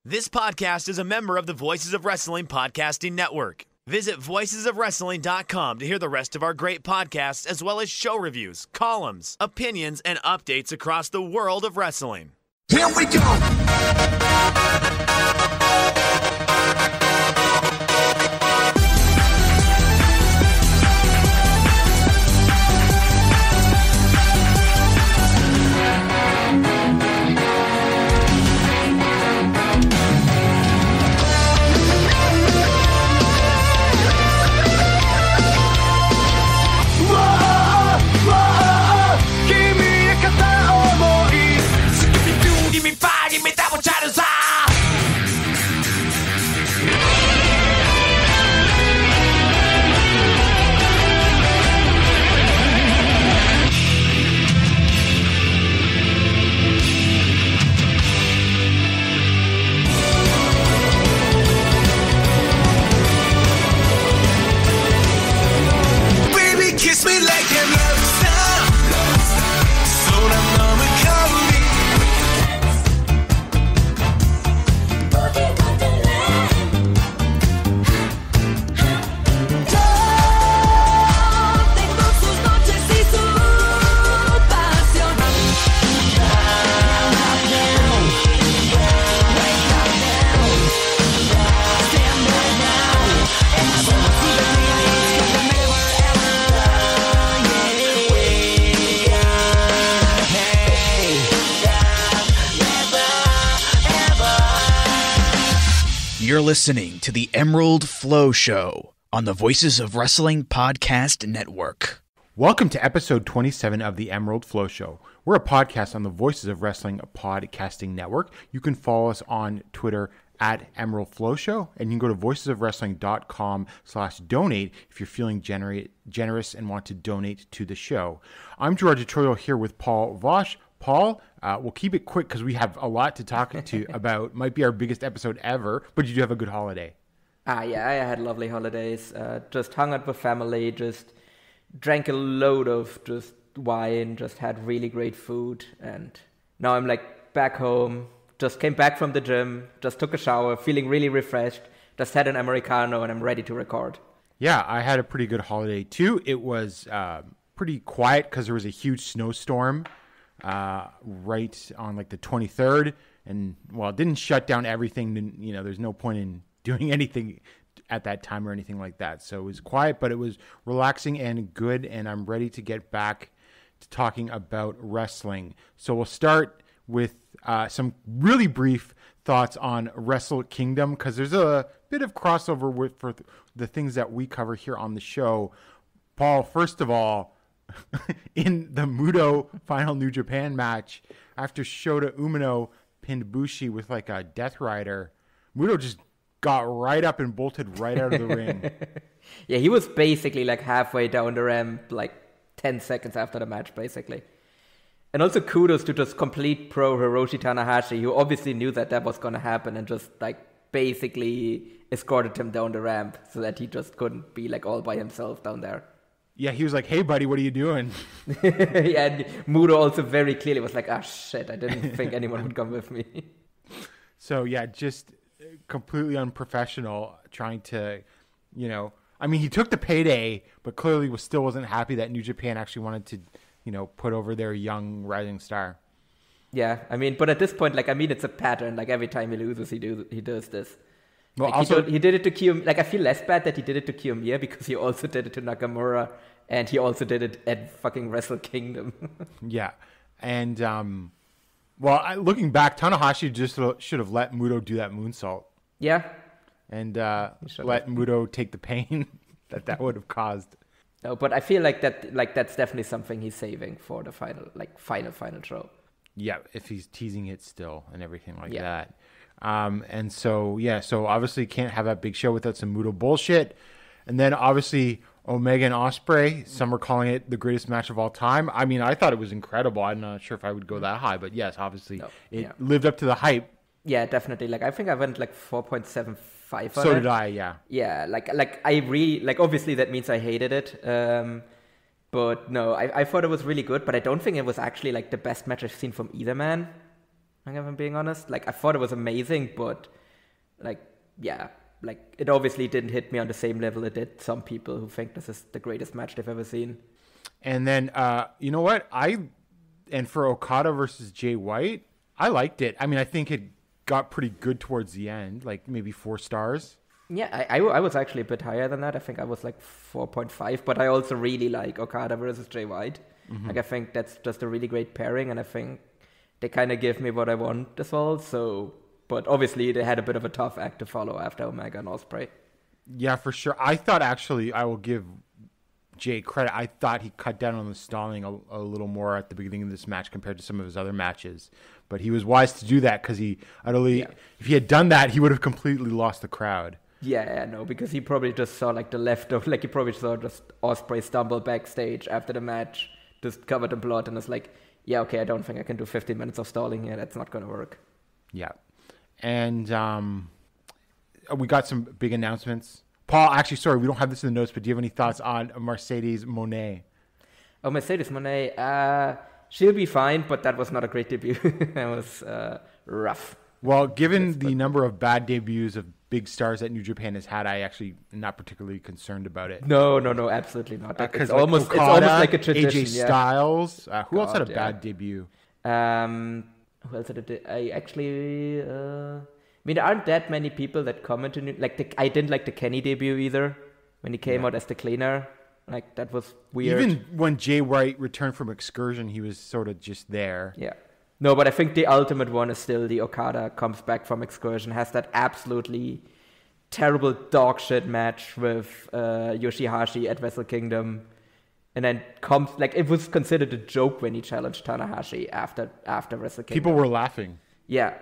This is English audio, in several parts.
This podcast is a member of the Voices of Wrestling Podcasting Network. Visit voicesofwrestling.com to hear the rest of our great podcasts, as well as show reviews, columns, opinions, and updates across the world of wrestling. Here we go! You're listening to the Emerald FlowShow on the Voices of Wrestling Podcast Network. Welcome to episode 27 of the Emerald FlowShow. We're a podcast on the Voices of Wrestling Podcasting Network. You can follow us on Twitter at Emerald FlowShow, and you can go to voicesofwrestling.com/donate if you're feeling generous and want to donate to the show. I'm Gerard here with Paul Vosh. Paul, we'll keep it quick because we have a lot to talk to about. Might be our biggest episode ever, but did you have a good holiday? Yeah, I had lovely holidays. Just hung out with family, just drank a load of just wine, just had really great food. And now I'm like back home, just came back from the gym, just took a shower, feeling really refreshed, just had an Americano and I'm ready to record. Yeah, I had a pretty good holiday too. It was pretty quiet because there was a huge snowstorm right on like the 23rd, and well, it didn't shut down everything. You know, there's no point in doing anything at that time or anything like that. So it was quiet, but it was relaxing and good, and I'm ready to get back to talking about wrestling. So we'll start with some really brief thoughts on Wrestle Kingdom, because there's a bit of crossover for the things that we cover here on the show. Paul, first of all, in the Muto final New Japan match, after Shota Umino pinned Bushi with like a Death Rider, Muto just got right up and bolted right out of the ring. Yeah, he was basically like halfway down the ramp, like 10 seconds after the match, basically. And also kudos to just complete pro Hiroshi Tanahashi, who obviously knew that was going to happen and just like basically escorted him down the ramp so that he just couldn't be like all by himself down there. Yeah, he was like, "Hey, buddy, what are you doing?" Yeah, and Muto also very clearly was like, "Ah, shit, I didn't think anyone would come with me." So, yeah, just completely unprofessional trying to, you know, I mean, he took the payday, but clearly still wasn't happy that New Japan actually wanted to, you know, put over their young rising star. Yeah, I mean, but at this point, like, I mean, it's a pattern. Like, every time he loses, he does this. Well, like also, he did it to Kiyomiya. Like, I feel less bad that he did it to Kiyomiya because he also did it to Nakamura, and he also did it at fucking Wrestle Kingdom. Yeah, and looking back, Tanahashi just should have let Muto do that moonsault. Yeah, and let Muto take the pain that would have caused. No, but I feel like that's definitely something he's saving for the final show. Yeah, if he's teasing it still and everything like that. And so obviously can't have that big show without some Muto bullshit. And then obviously Omega and Ospreay, some are calling it the greatest match of all time. I mean, I thought it was incredible. I'm not sure if I would go that high, but yes, obviously it lived up to the hype. Yeah, definitely. Like, I think I went like 4.75 on it. So did I, yeah. Yeah, like I really, like, obviously that means I hated it. But no, I thought it was really good, but I don't think it was actually like the best match I've seen from either man. if I'm being honest. Like, I thought it was amazing, but, like, yeah, like, it obviously didn't hit me on the same level it did some people who think this is the greatest match they've ever seen. And then, you know what? And for Okada versus Jay White, I liked it. I mean, I think it got pretty good towards the end, like maybe 4 stars. Yeah, I was actually a bit higher than that. I think I was like 4.5, but I also really like Okada versus Jay White. Mm-hmm. Like, I think that's just a really great pairing, and I think they kind of give me what I want as well. So, but obviously they had a bit of a tough act to follow after Omega and Ospreay. Yeah, for sure. I thought actually I will give Jay credit. I thought he cut down on the stalling a little more at the beginning of this match compared to some of his other matches. But he was wise to do that because if he had done that, he would have completely lost the crowd. Yeah, no, because he probably just saw like the left of, like he probably saw just Ospreay stumble backstage after the match, just covered in blood, and was like, yeah, okay, I don't think I can do 15 minutes of stalling here. That's not going to work. Yeah. And we got some big announcements. Paul, actually, sorry, we don't have this in the notes, but do you have any thoughts on Mercedes Moné? Oh, Mercedes Moné, she'll be fine, but that was not a great debut. That was rough. Well, given the number of bad debuts of big stars that New Japan has had, I actually am not particularly concerned about it. No, absolutely not. It's like almost like a tradition. AJ Styles. Who else had a bad debut? Who else had a I actually... I mean, there aren't that many people that commented. I didn't like the Kenny debut either when he came out as the cleaner. Like, that was weird. Even when Jay White returned from Excursion, he was sort of just there. Yeah. No, but I think the ultimate one is still the Okada comes back from Excursion, has that absolutely terrible dog shit match with Yoshihashi at Wrestle Kingdom, and then comes, like, it was considered a joke when he challenged Tanahashi after Wrestle Kingdom. People were laughing. Yeah.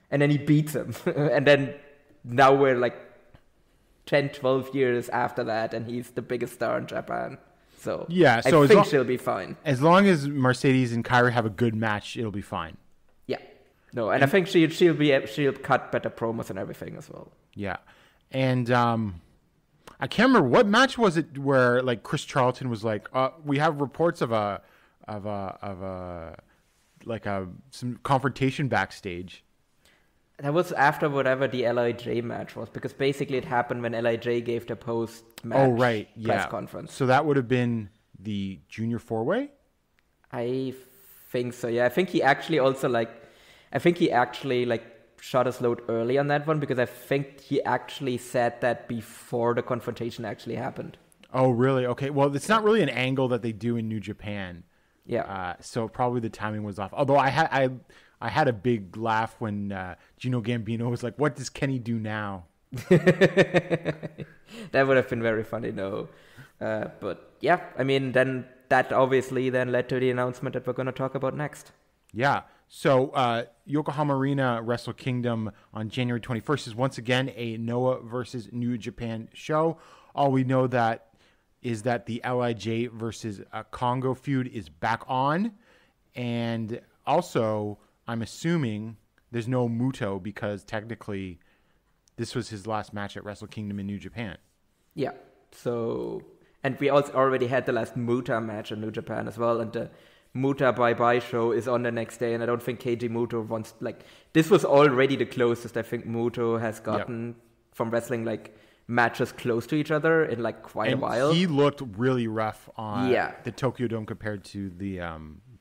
And then he beats him. And then now we're like 10, 12 years after that, and he's the biggest star in Japan. So yeah, I think she'll be fine. As long as Mercedes and Kairi have a good match, it'll be fine. Yeah. No, and I think she'll cut better promos and everything as well. Yeah. And I can't remember what match was it where like Chris Charlton was like, we have reports of some confrontation backstage. That was after whatever the LIJ match was, because basically it happened when LIJ gave the post-match press conference. So that would have been the Junior 4-Way? I think so, yeah. I think he actually shot his load early on that one, because I think he actually said that before the confrontation actually happened. Oh, really? Okay. Well, it's not really an angle that they do in New Japan. Yeah. So probably the timing was off. Although I had a big laugh when Gino Gambino was like, "What does Kenny do now?" That would have been very funny, no. But yeah, I mean, then that obviously then led to the announcement that we're going to talk about next. Yeah. So Yokohama Arena Wrestle Kingdom on January 21st is once again a Noah versus New Japan show. All we know is that the LIJ versus Congo feud is back on, and also I'm assuming there's no Muto because technically this was his last match at Wrestle Kingdom in New Japan. Yeah. So, and we also already had the last Muta match in New Japan as well, and the Muta bye-bye show is on the next day, and I don't think Keiji Muto wants, like, this was already the closest I think Muto has gotten from wrestling, like, matches close to each other in, like, quite a while. He looked really rough on the Tokyo Dome compared to the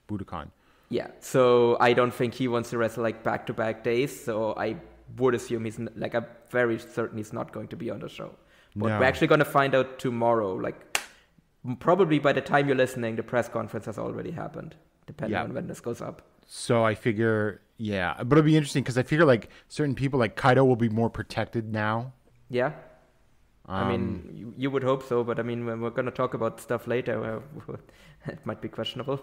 Budokan. Yeah, so I don't think he wants to wrestle, like, back-to-back days, so I would assume I'm very certain he's not going to be on the show. But we're actually going to find out tomorrow, like, probably by the time you're listening, the press conference has already happened, depending on when this goes up. So I figure, but it'll be interesting because I figure like certain people like Kaido will be more protected now. Yeah. I mean, you would hope so, but I mean, when we're going to talk about stuff later, it might be questionable.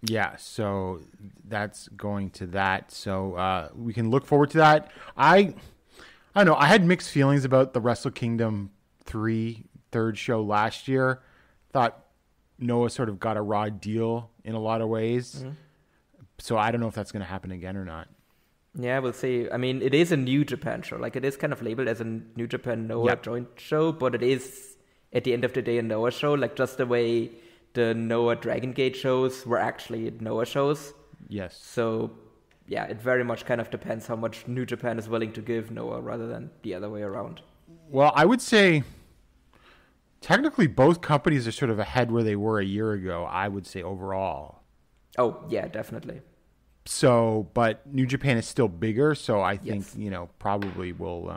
Yeah, so that's going to that. So we can look forward to that. I don't know. I had mixed feelings about the Wrestle Kingdom 3 third show last year. Thought Noah sort of got a raw deal in a lot of ways. Mm-hmm. So I don't know if that's going to happen again or not. Yeah, we'll see. I mean, it is a New Japan show. Like, it is kind of labeled as a New Japan Noah joint show, but it is, at the end of the day, a Noah show. Like, just the way the Noah Dragon Gate shows were actually Noah shows. Yes. So, it very much kind of depends how much New Japan is willing to give Noah rather than the other way around. Well, I would say technically both companies are sort of ahead where they were a year ago, I would say overall. Oh, yeah, definitely. So, but New Japan is still bigger, so I think, Yes. Probably will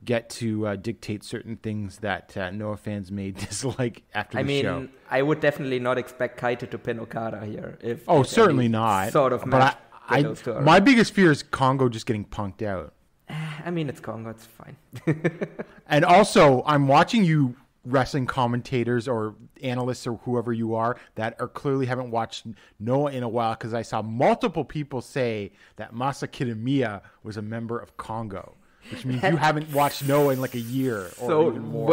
get to dictate certain things that Noah fans may dislike after the show. I would definitely not expect Kaito to pin Okada here. Certainly not. Sort of match those two are. My biggest fear is Congo just getting punked out. I mean, it's Congo, it's fine. And also, I'm watching you wrestling commentators or analysts or whoever you are that are clearly haven't watched Noah in a while, because I saw multiple people say that Masa Kitamiya was a member of Congo, which means you haven't watched Noah in like a year or even more.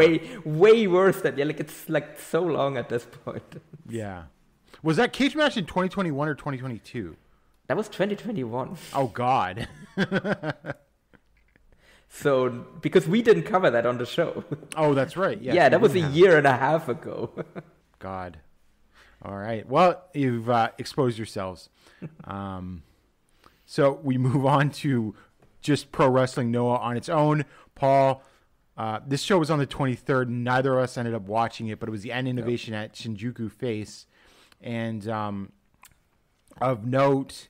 way worse than it's like so long at this point. Yeah. Was that cage match in 2021 or 2022? That was 2021. Oh God. So, because we didn't cover that on the show. Oh, that's right. Yes, yeah, that was a year and a half ago. God. All right. Well, you've exposed yourselves. So we move on to just Pro Wrestling Noah on its own. Paul, this show was on the 23rd. Neither of us ended up watching it, but it was the End Innovation at Shinjuku Face. And of note,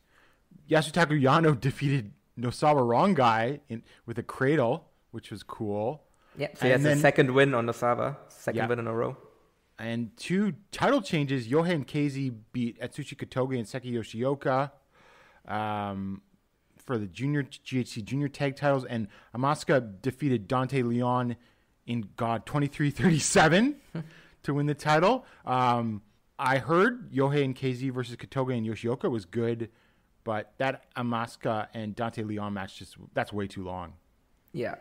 Yasutaka Yano defeated Nosawa Rongai with a cradle, which was cool. Yeah, so he has a second win on Nosawa. Second win in a row. And 2 title changes. Yohei and KZ beat Atsushi Kotoge and Seki Yoshioka for the GHC junior tag titles. And Asuka defeated Dante Leon in 23-37 to win the title. I heard Yohei and KZ versus Kotoge and Yoshioka was good, but that Asuka and Dante Leon match, that's way too long. Yeah.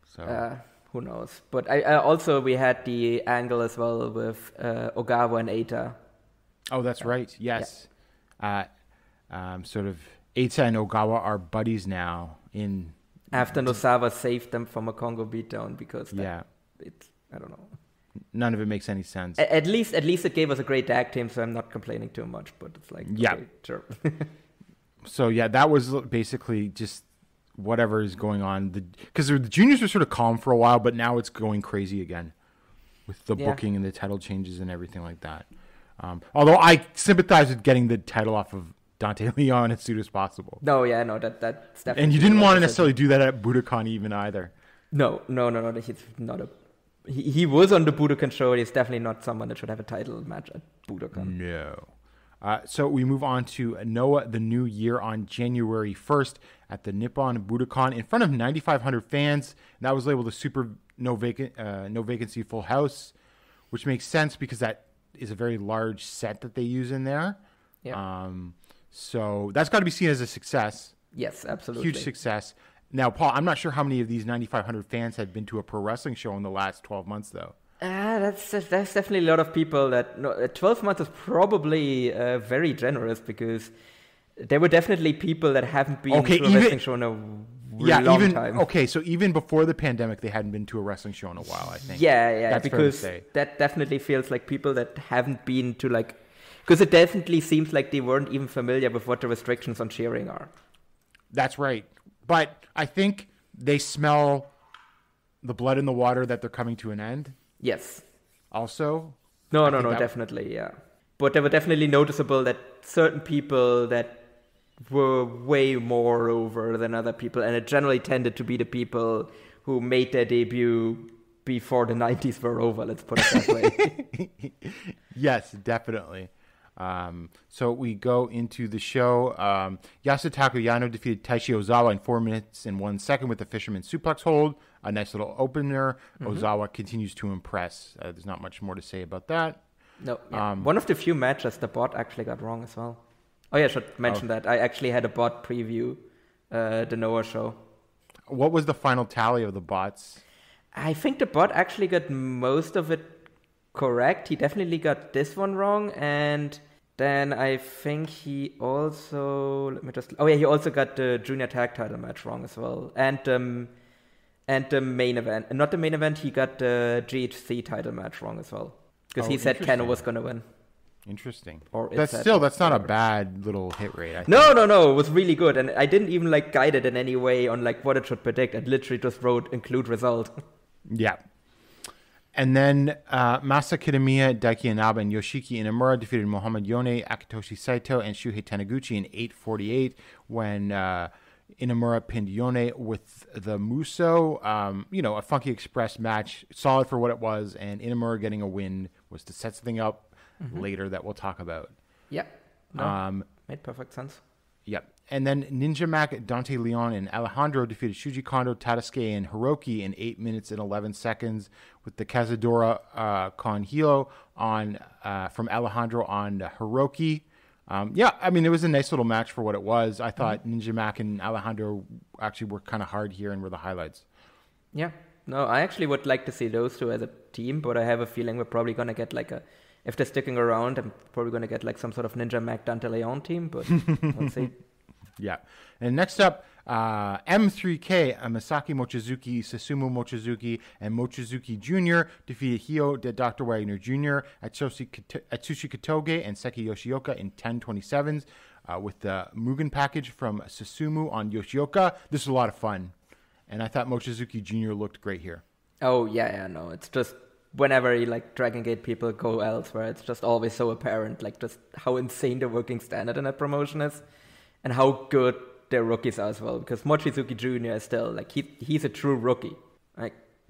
So who knows? But I also, we had the angle as well with Ogawa and Eita. Oh, that's right. Yes. Sort of Eita and Ogawa are buddies now. After Nosawa saved them from a Congo beatdown, because it's, I don't know. None of it makes any sense. At least it gave us a great tag team, so I'm not complaining too much. But it's like, okay, sure. So that was basically just whatever is going on. Because the juniors were sort of calm for a while, but now it's going crazy again with the booking and the title changes and everything like that. Although I sympathize with getting the title off of Dante Leon as soon as possible. No, that's definitely. And you didn't want to necessarily do that at Budokan even either. No. He's not a. He was on the Budokan show. He's definitely not someone that should have a title match at Budokan. No. So we move on to Noah the New Year on January 1st at the Nippon Budokan in front of 9,500 fans. And that was labeled a super no vacancy full house, which makes sense because that is a very large set that they use in there. Yeah. So that's got to be seen as a success. Yes, absolutely. Huge success. Now, Paul, I'm not sure how many of these 9,500 fans had been to a pro wrestling show in the last 12 months, though. That's definitely a lot of people. 12 months is probably very generous, because there were definitely people that haven't been to a wrestling show in a long time. Okay, so even before the pandemic, they hadn't been to a wrestling show in a while, I think. Yeah, that's because that definitely feels like people that haven't been to because it definitely seems like they weren't even familiar with what the restrictions on cheering are. That's right. But I think they smell the blood in the water that they're coming to an end. Yes. Also? No, definitely, yeah. But they were definitely noticeable that certain people that were way more over than other people, and it generally tended to be the people who made their debut before the 90s were over, let's put it that way. Yes, definitely. So we go into the show. Yasutaka Yano defeated Taishi Ozawa in 4 minutes and 1 second with the Fisherman Suplex hold. A nice little opener. Mm-hmm. Ozawa continues to impress. There's not much more to say about that. No. Yeah. One of the few matches the bot actually got wrong as well. Oh yeah, I should mention that. I actually had a bot preview the Noah show. What was the final tally of the bots? I think the bot actually got most of it correct. He definitely got this one wrong, and then I think he also he also got the junior tag title match wrong as well, and the main event. Not the main event. He got the GHC title match wrong as well, because he said Kano was gonna win. Interesting. Or That's not a bad little hit rate. I think. No. It was really good. And I didn't even like guide it in any way on like what it should predict. I literally just wrote include result. Yeah. And then Masa Kitamiya, Daiki Inaba, and Yoshiki Inamura defeated Mohamed Yone, Akitoshi Saito, and Shuhei Taniguchi in 8:48 when Inamura pinned Yone with the Muso. A Funky Express match, solid for what it was, and Inamura getting a win was to set something up later that we'll talk about. Yep. No, made perfect sense. Yep. And then Ninja Mac, Dante Leon, and Alejandro defeated Shuji Kondo, Tadasuke, and Hiroki in 8 minutes and 11 seconds with the Cazadora con Hilo from Alejandro on Hiroki. It was a nice little match for what it was. I thought Ninja Mac and Alejandro actually worked kind of hard here and were the highlights. Yeah. No, I actually would like to see those two as a team, but I have a feeling we're probably going to get if they're sticking around, I'm probably going to get some sort of Ninja Mac Dante Leon team, but we'll see. Yeah. And next up, M3K, Masaki Mochizuki, Susumu Mochizuki, and Mochizuki Jr. defeated Hio de Dr. Wagner Jr., Atsushi Katoge, and Seki Yoshioka in 10:27s with the Mugen package from Susumu on Yoshioka. This was a lot of fun. And I thought Mochizuki Jr. looked great here. Oh, no. It's just whenever Dragon Gate people go elsewhere, it's just always so apparent, just how insane the working standard in that promotion is. And how good their rookies are as well, because Mochizuki Jr. is still he's a true rookie.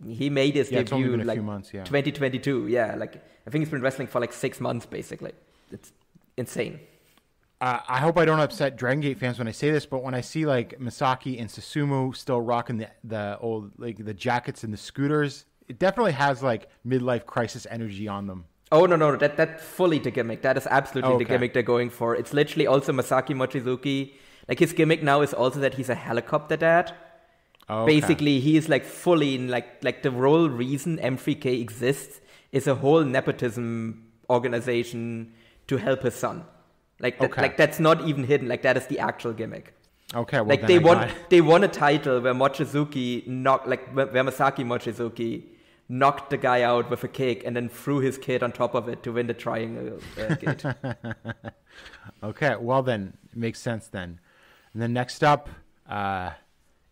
He made his debut it's only been a few months, 2022. Yeah, I think he's been wrestling for 6 months basically. It's insane. I hope I don't upset Dragon Gate fans when I say this, but when I see Masaki and Susumu still rocking the old the jackets and the scooters, it definitely has midlife crisis energy on them. Oh, no, that's fully the gimmick. That is absolutely the gimmick they're going for. It's literally also Masaki Mochizuki. His gimmick now is also that he's a helicopter dad. Basically, he is fully in the whole reason M3K exists is a whole nepotism organization to help his son. That's not even hidden. That is the actual gimmick. Okay, well they won a title where Mochizuki where Masaki Mochizuki knocked the guy out with a kick and then threw his kid on top of it to win the triangle gate. Okay, well then, it makes sense then. And then next up,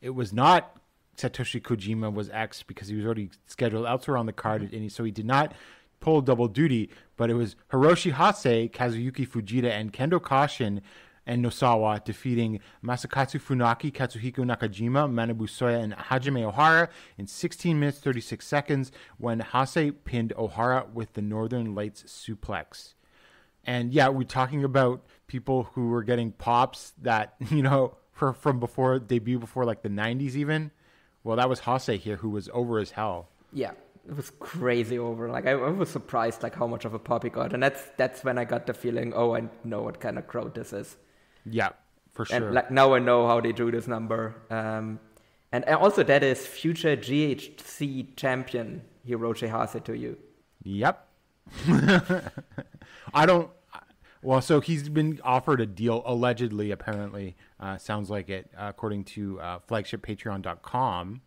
it was not Satoshi Kojima was X because he was already scheduled elsewhere on the card, and so he did not pull double duty, but it was Hiroshi Hase, Kazuyuki Fujita, and Kendo Kashin and Nosawa defeating Masakatsu Funaki, Katsuhiko Nakajima, Manabu Soya, and Hajime Ohara in 16 minutes 36 seconds when Hase pinned Ohara with the Northern Lights suplex. And yeah, we're talking about people who were getting pops that, from before debut, before the 90s even. Well, that was Hase here, who was over as hell. Yeah, it was crazy over. I was surprised how much of a pop he got. And that's when I got the feeling, I know what kind of crowd this is. Yeah, for sure. And now I know how they drew this number. And also that is future GHC champion Hiroshi Hase to you. Yep. So he's been offered a deal, allegedly, apparently. Sounds like it, according to flagshippatreon.com.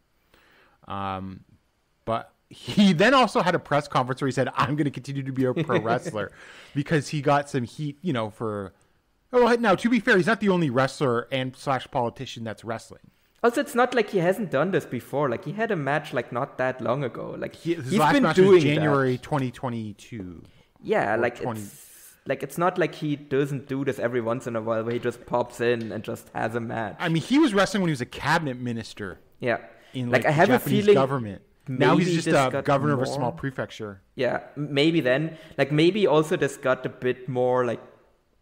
But he then also had a press conference where he said, I'm going to continue to be a pro wrestler because he got some heat, for... Oh, now, to be fair, he's not the only wrestler and / politician that's wrestling. Also, it's not he hasn't done this before. He had a match not that long ago. His last match was January 2022. Yeah, it's not he doesn't do this every once in a while where he just pops in and just has a match. I mean, he was wrestling when he was a cabinet minister. Yeah. In I have Japanese a feeling government. Now he's just a governor of a small prefecture. Yeah, maybe then. Maybe also this got a bit more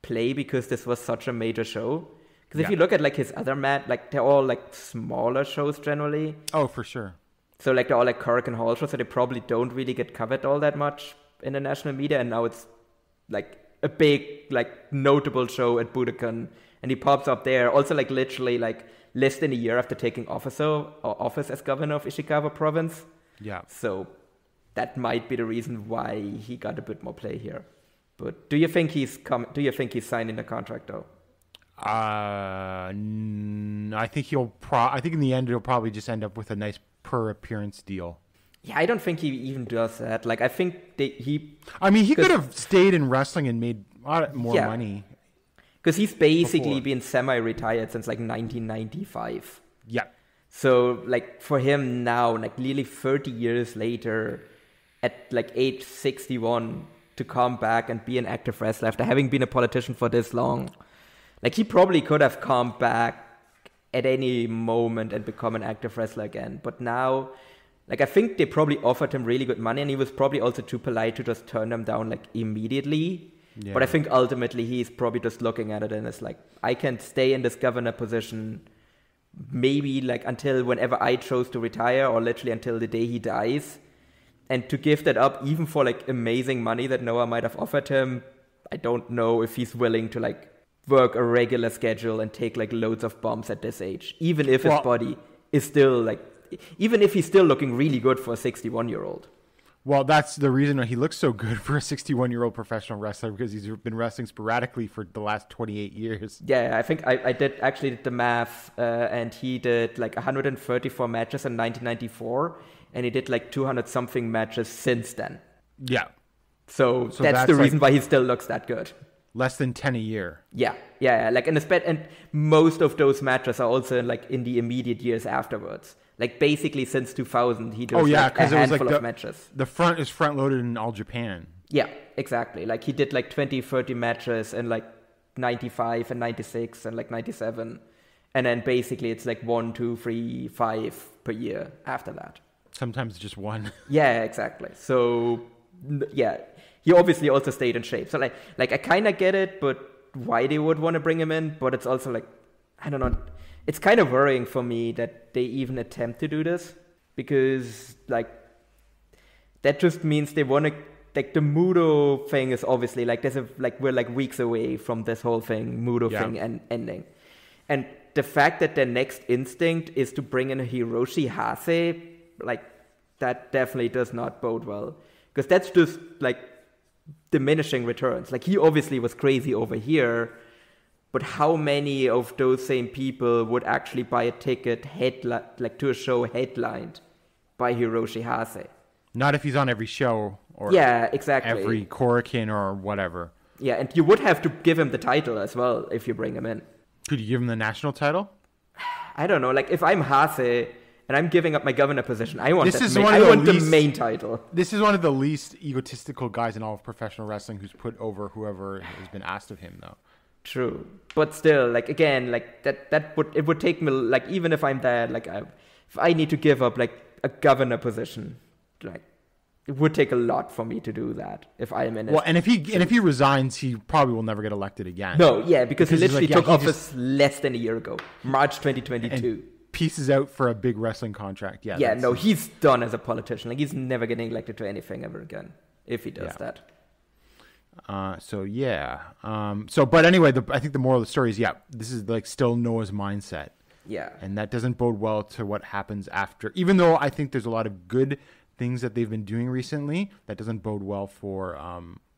play because this was such a major show. Because if you look at his other match, they're all smaller shows generally. Oh, for sure. So they're all Korakuen Hall shows, so they probably don't really get covered all that much in the national media. And now it's a big notable show at Budokan, and he pops up there. Also literally less than a year after taking office as governor of Ishikawa province. Yeah. So that might be the reason why he got a bit more play here. But do you think he's signing the contract though? I think I think in the end he'll probably just end up with a nice per appearance deal. Yeah, I don't think he even does that. Like, I think he could have stayed in wrestling and made a lot more money. Because he's basically been semi-retired since like 1995. Yeah. So like for him now, like nearly 30 years later, at like age 61, to come back and be an active wrestler after having been a politician for this long, like he probably could have come back at any moment and become an active wrestler again. But now, like I think they probably offered him really good money, and he was probably also too polite to just turn them down like immediately. Yeah. But I think ultimately he's probably just looking at it and it's like, I can stay in this governor position maybe like until whenever I chose to retire, or literally until the day he dies. And to give that up even for like amazing money that Noah might have offered him, I don't know if he's willing to like work a regular schedule and take like loads of bumps at this age, even if his body is still like, even if he's still looking really good for a 61-year-old. Well, that's the reason he looks so good for a 61-year-old professional wrestler, because he's been wrestling sporadically for the last 28 years. Yeah, I think I did the math, and he did like 134 matches in 1994, and he did like 200-something matches since then. Yeah. So that's the reason why he still looks that good. Less than 10 a year. Yeah. Like, and most of those matches are also like in the immediate years afterwards. Like basically since 2000, he does like a handful of matches. The front is front loaded in All Japan. Yeah, exactly. Like he did like 20, 30 matches in like 95 and 96 and like 97. And then basically it's like 1, 2, 3, 5 per year after that. Sometimes just one. Yeah, exactly. So yeah, he obviously also stayed in shape. So like I kind of get it, but why they would want to bring him in. But it's also like, I don't know. It's kind of worrying for me that they even attempt to do this, because like that just means they want to, like the Mudo thing is obviously like we're like weeks away from this whole thing, Mudo thing and ending. And the fact that their next instinct is to bring in a Hiroshi Hase, like that definitely does not bode well, because that's just like diminishing returns. Like he obviously was crazy over here, but how many of those same people would actually buy a ticket to a show headlined by Hiroshi Hase? Not if he's on every show or exactly. every Korakuen or whatever. Yeah, and you would have to give him the title as well if you bring him in. Could you give him the national title? I don't know. Like if I'm Hase and I'm giving up my governor position, I want the main title. This is one of the least egotistical guys in all of professional wrestling who's put over whoever has been asked of him, though. True, but still, like again, like it would take me, like even if I'm there, like if I need to give up like a governor position, like it would take a lot for me to do that if I'm in it. Well, and if he resigns, he probably will never get elected again. No, yeah, because he literally took office less than a year ago, March 2022. Pieces out for a big wrestling contract. Yeah. No, he's done as a politician. Like he's never getting elected to anything ever again if he does that. But anyway, I think the moral of the story is, this is like still Noah's mindset. Yeah. And that doesn't bode well to what happens after. Even though I think there's a lot of good things that they've been doing recently, that doesn't bode well for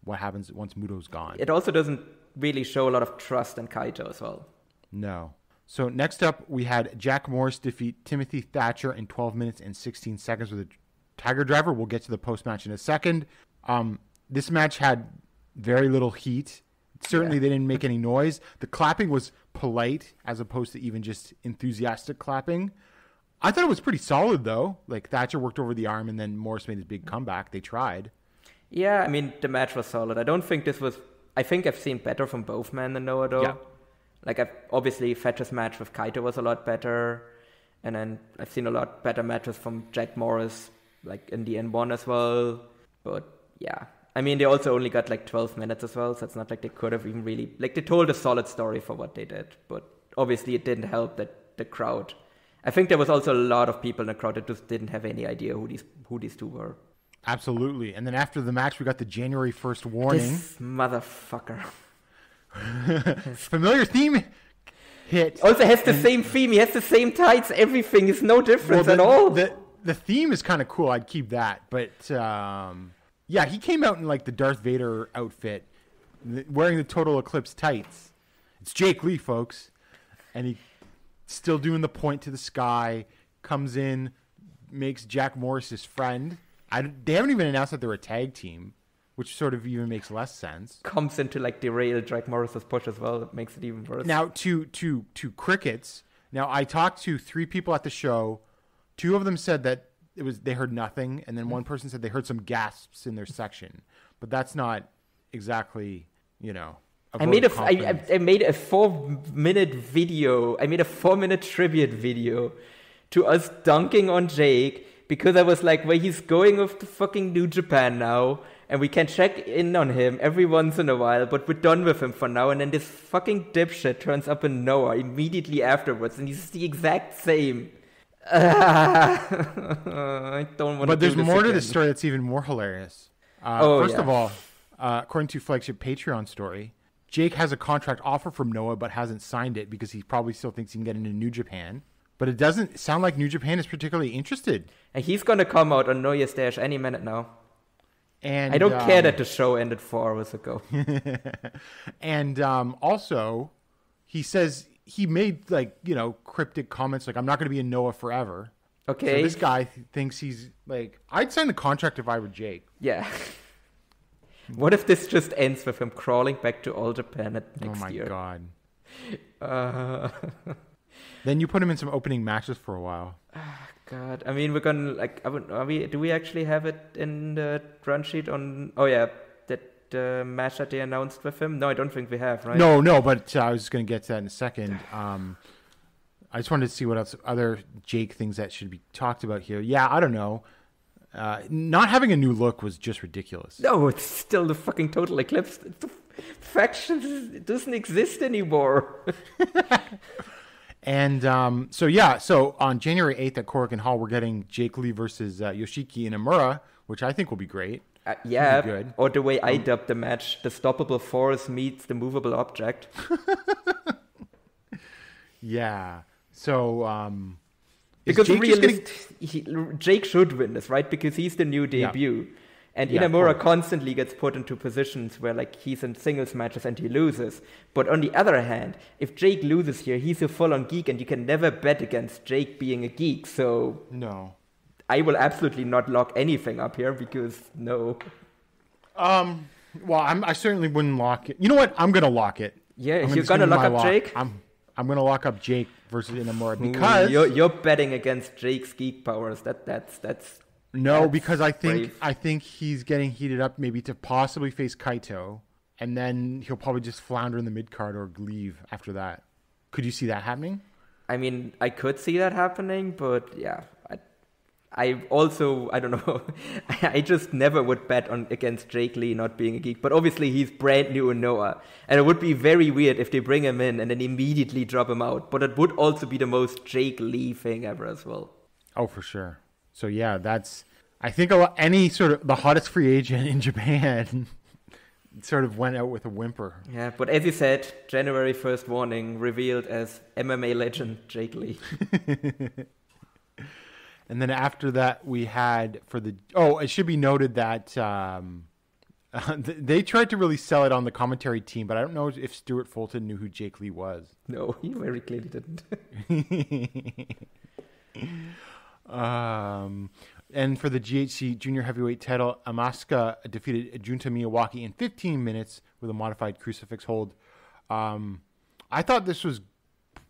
what happens once Mudo's gone. It also doesn't really show a lot of trust in Kaito as well. No. So next up, we had Jack Morris defeat Timothy Thatcher in 12 minutes and 16 seconds with a Tiger Driver. We'll get to the post-match in a second. This match had very little heat. Certainly they didn't make any noise. The clapping was polite as opposed to even just enthusiastic clapping. I thought it was pretty solid, though. Like Thatcher worked over the arm and then Morris made his big comeback. They tried. Yeah, I mean, the match was solid. I don't think this was... I think I've seen better from both men than Noah, though. Yeah. Like, obviously, Thatcher's match with Kaito was a lot better. And then I've seen a lot better matches from Jack Morris, like in the N1 as well. But, yeah. I mean, they also only got like 12 minutes as well, so it's not like they could have even really... Like, they told a solid story for what they did, but obviously it didn't help that the crowd... I think there was also a lot of people in the crowd that just didn't have any idea who these two were. Absolutely. And then after the match, we got the January 1st warning. This motherfucker. Familiar theme hit. Also has the same theme. He has the same tights. Everything is no difference at all. The theme is kind of cool. I'd keep that. But... yeah, he came out in like the Darth Vader outfit, wearing the Total Eclipse tights. It's Jake Lee, folks. And he still doing the point to the sky, comes in, makes Jack Morris his friend. They haven't even announced that they're a tag team, which sort of even makes less sense. Comes into like derail Jack Morris's push as well. It makes it even worse. Now to crickets. Now I talked to 3 people at the show. 2 of them said that they heard nothing, and then one person said they heard some gasps in their section. But that's not exactly, I made a 4-minute video. I made a 4-minute tribute video to us dunking on Jake because I was like, well, he's going with the fucking New Japan now, and we can check in on him every once in a while, but we're done with him for now. And then this fucking dipshit turns up in Noah immediately afterwards, and he's the exact same. I don't want to. But there's more to the story that's even more hilarious. First of all, according to Flagship Patreon story, Jake has a contract offer from Noah but hasn't signed it because he probably still thinks he can get into New Japan. But it doesn't sound like New Japan is particularly interested. And he's going to come out on No Year's Dash any minute now. And I don't care that the show ended 4 hours ago. And also, he says he made cryptic comments like, I'm not going to be in Noah forever. Okay. So this guy thinks he's like, I'd sign the contract if I were Jake. Yeah. What if this just ends with him crawling back to All Japan next year? Oh my God. Then you put him in some opening matches for a while. God. I mean, we're going to, do we actually have it in the run sheet on, that match that they announced with him? No, I don't think we have, right? No, but I was going to get to that in a second. I just wanted to see what else, other Jake things that should be talked about here. Yeah, I don't know. Not having a new look was just ridiculous. No, it's still the fucking Total Eclipse. The faction doesn't exist anymore. And so on January 8th at Korakuen Hall, we're getting Jake Lee versus Yoshiki Inamura, which I think will be great. Yeah, good. Or the way I dubbed the match, the stoppable force meets the movable object. Yeah. So, because Jake should win this, right? Because he's the new debut. Yeah. And Inamura constantly gets put into positions where he's in singles matches and he loses. But on the other hand, if Jake loses here, he's a full-on geek, and you can never bet against Jake being a geek. So no, I will absolutely not lock anything up here because no. Well, I certainly wouldn't lock it. You know what? I'm gonna lock it. Yeah, you're gonna lock up Jake. I'm gonna lock up Jake versus Inamura because you're betting against Jake's geek powers. That's. No, because I think he's getting heated up maybe to possibly face Kaito, and then he'll probably just flounder in the mid card or leave after that. Could you see that happening? I mean, I could see that happening, but yeah, I also, I don't know, I just never would bet against Jake Lee not being a geek. But obviously he's brand new in Noah, and it would be very weird if they bring him in and then immediately drop him out. But it would also be the most Jake Lee thing ever as well. Oh, for sure. So yeah, I think any sort of the hottest free agent in Japan sort of went out with a whimper. Yeah, but as you said, January 1st warning revealed as MMA legend Jake Lee. And then after that, we had it should be noted that they tried to really sell it on the commentary team, but I don't know if Stuart Fulton knew who Jake Lee was. No, he very clearly didn't. And for the GHC Junior Heavyweight title, Asuka defeated Junta Miyawaki in 15 minutes with a modified crucifix hold. I thought this was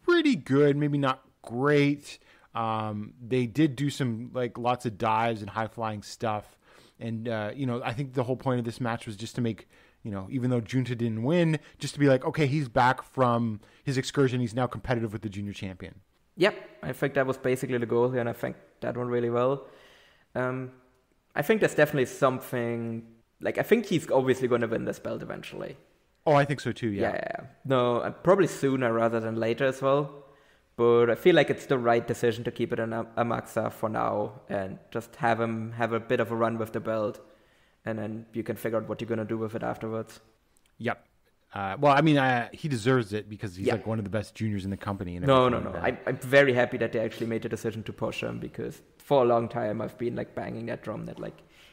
pretty good, maybe not great. They did do some lots of dives and high flying stuff, and I think the whole point of this match was just to make even though Junta didn't win, just to be like, okay, he's back from his excursion, he's now competitive with the junior champion. Yep, I think that was basically the goal here, and I think that went really well. I think there's definitely something I think he's obviously going to win this belt eventually. Oh, I think so too. Yeah. No, probably sooner rather than later as well. But I feel like it's the right decision to keep it in Amaxa for now and just have him have a bit of a run with the belt, and then you can figure out what you're going to do with it afterwards. Yep. Well, I mean, he deserves it because he's one of the best juniors in the company. And no. I'm very happy that they actually made the decision to push him, because for a long time I've been banging that drum that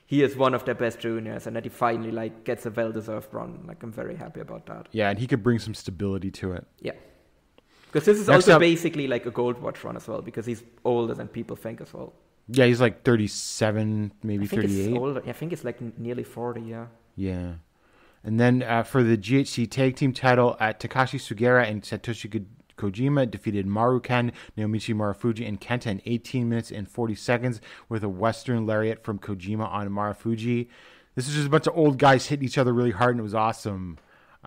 he is one of their best juniors, and that he finally gets a well-deserved run. I'm very happy about that. Yeah, and he could bring some stability to it. Yeah. Because this is also basically a Gold Watch run as well, because he's older than people think as well. Yeah, he's like 37, maybe 38. It's older. I think it's like nearly 40, yeah. Yeah. And then for the GHC tag team title, Takashi Sugiura and Satoshi Kojima defeated Maruken, Naomichi Marufuji, and Kenta in 18 minutes and 40 seconds with a Western Lariat from Kojima on Marufuji. This is just a bunch of old guys hitting each other really hard, and it was awesome.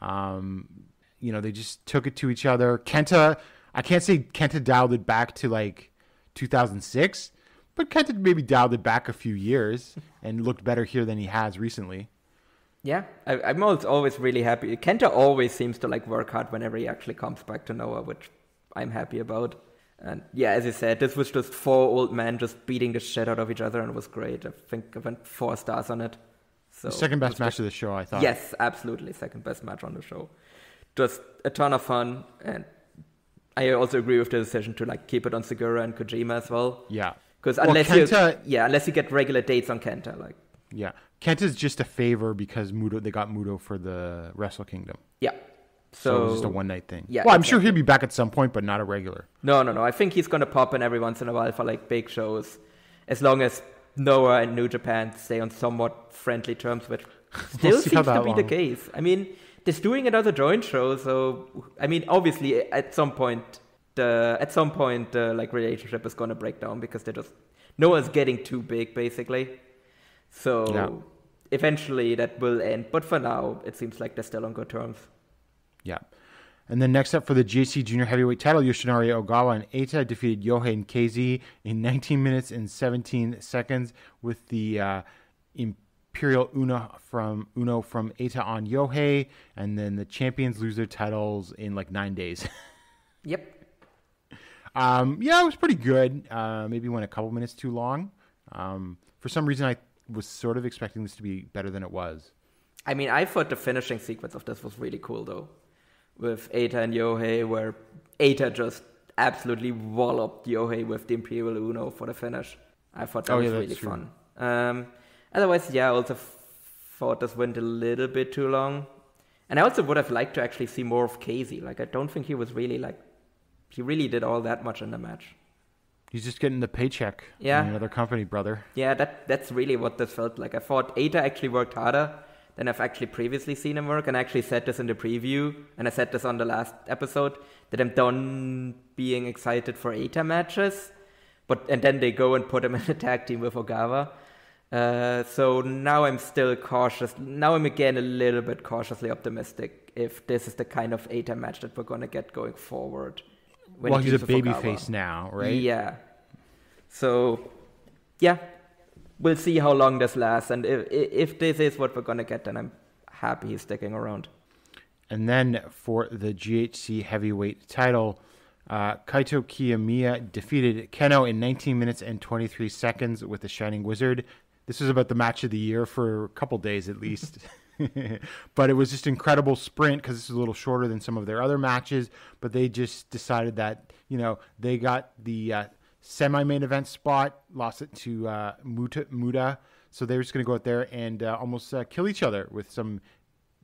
They just took it to each other. Kenta, I can't say Kenta dialed it back to like 2006, but Kenta maybe dialed it back a few years and looked better here than he has recently. Yeah, I'm always really happy. Kenta always seems to like work hard whenever he actually comes back to Noah, which I'm happy about. And yeah, as you said, this was just 4 old men just beating the shit out of each other, and it was great. I think I went 4 stars on it. So the second best match of the show, I thought. Yes, absolutely, second best match on the show. Just a ton of fun, and I also agree with the decision to like keep it on Segura and Kojima as well. Yeah, because unless you get regular dates on Kenta, like. Yeah, Kenta's just a favor because they got Muto for the Wrestle Kingdom. Yeah. So it was just a one-night thing. Yeah, well, I'm sure he'll be back at some point, but not a regular. No. I think he's going to pop in every once in a while for like big shows, as long as Noah and New Japan stay on somewhat friendly terms, which still seems to be the case. I mean, they're doing it as a joint show, so I mean, obviously, at some point, the like relationship is going to break down because Noah's getting too big, basically. So eventually that will end. But for now, it seems like they're still on good terms. Yeah. And then next up for the GC Junior Heavyweight title, Yoshinari Ogawa and Eita defeated Yohei and KZ in 19 minutes and 17 seconds with the Imperial Uno from Eita on Yohei. And then the champions lose their titles in like 9 days. Yep. It was pretty good. Maybe went a couple minutes too long. For some reason, I was sort of expecting this to be better than it was. I mean, I thought the finishing sequence of this was really cool, though. With Eita and Yohei, where Eita just absolutely walloped Yohei with the Imperial Uno for the finish. I thought that was really fun. Otherwise, I also thought this went a little bit too long. And I also would have liked to actually see more of Casey. Like, I don't think he was really, he really did all that much in the match. He's just getting the paycheck in another company, brother. Yeah, that's really what this felt like. I thought Eita actually worked harder than I've actually previously seen him work. And I actually said this in the preview, and I said this on the last episode, that I'm done being excited for Eita matches. And then they go and put him in a tag team with Ogawa. So now I'm still cautious. Now I'm again a little bit cautiously optimistic if this is the kind of Eita match that we're going to get going forward. Well, he's a babyface now, right? Yeah. So, we'll see how long this lasts. And if this is what we're going to get, then I'm happy he's sticking around. And then for the GHC heavyweight title, Kaito Kiyomiya defeated Keno in 19 minutes and 23 seconds with the Shining Wizard. This was about the match of the year for a couple days at least. But it was just an incredible sprint because this is a little shorter than some of their other matches. But they just decided that, they got the semi-main event spot, lost it to Muta. So they were just going to go out there and almost kill each other with some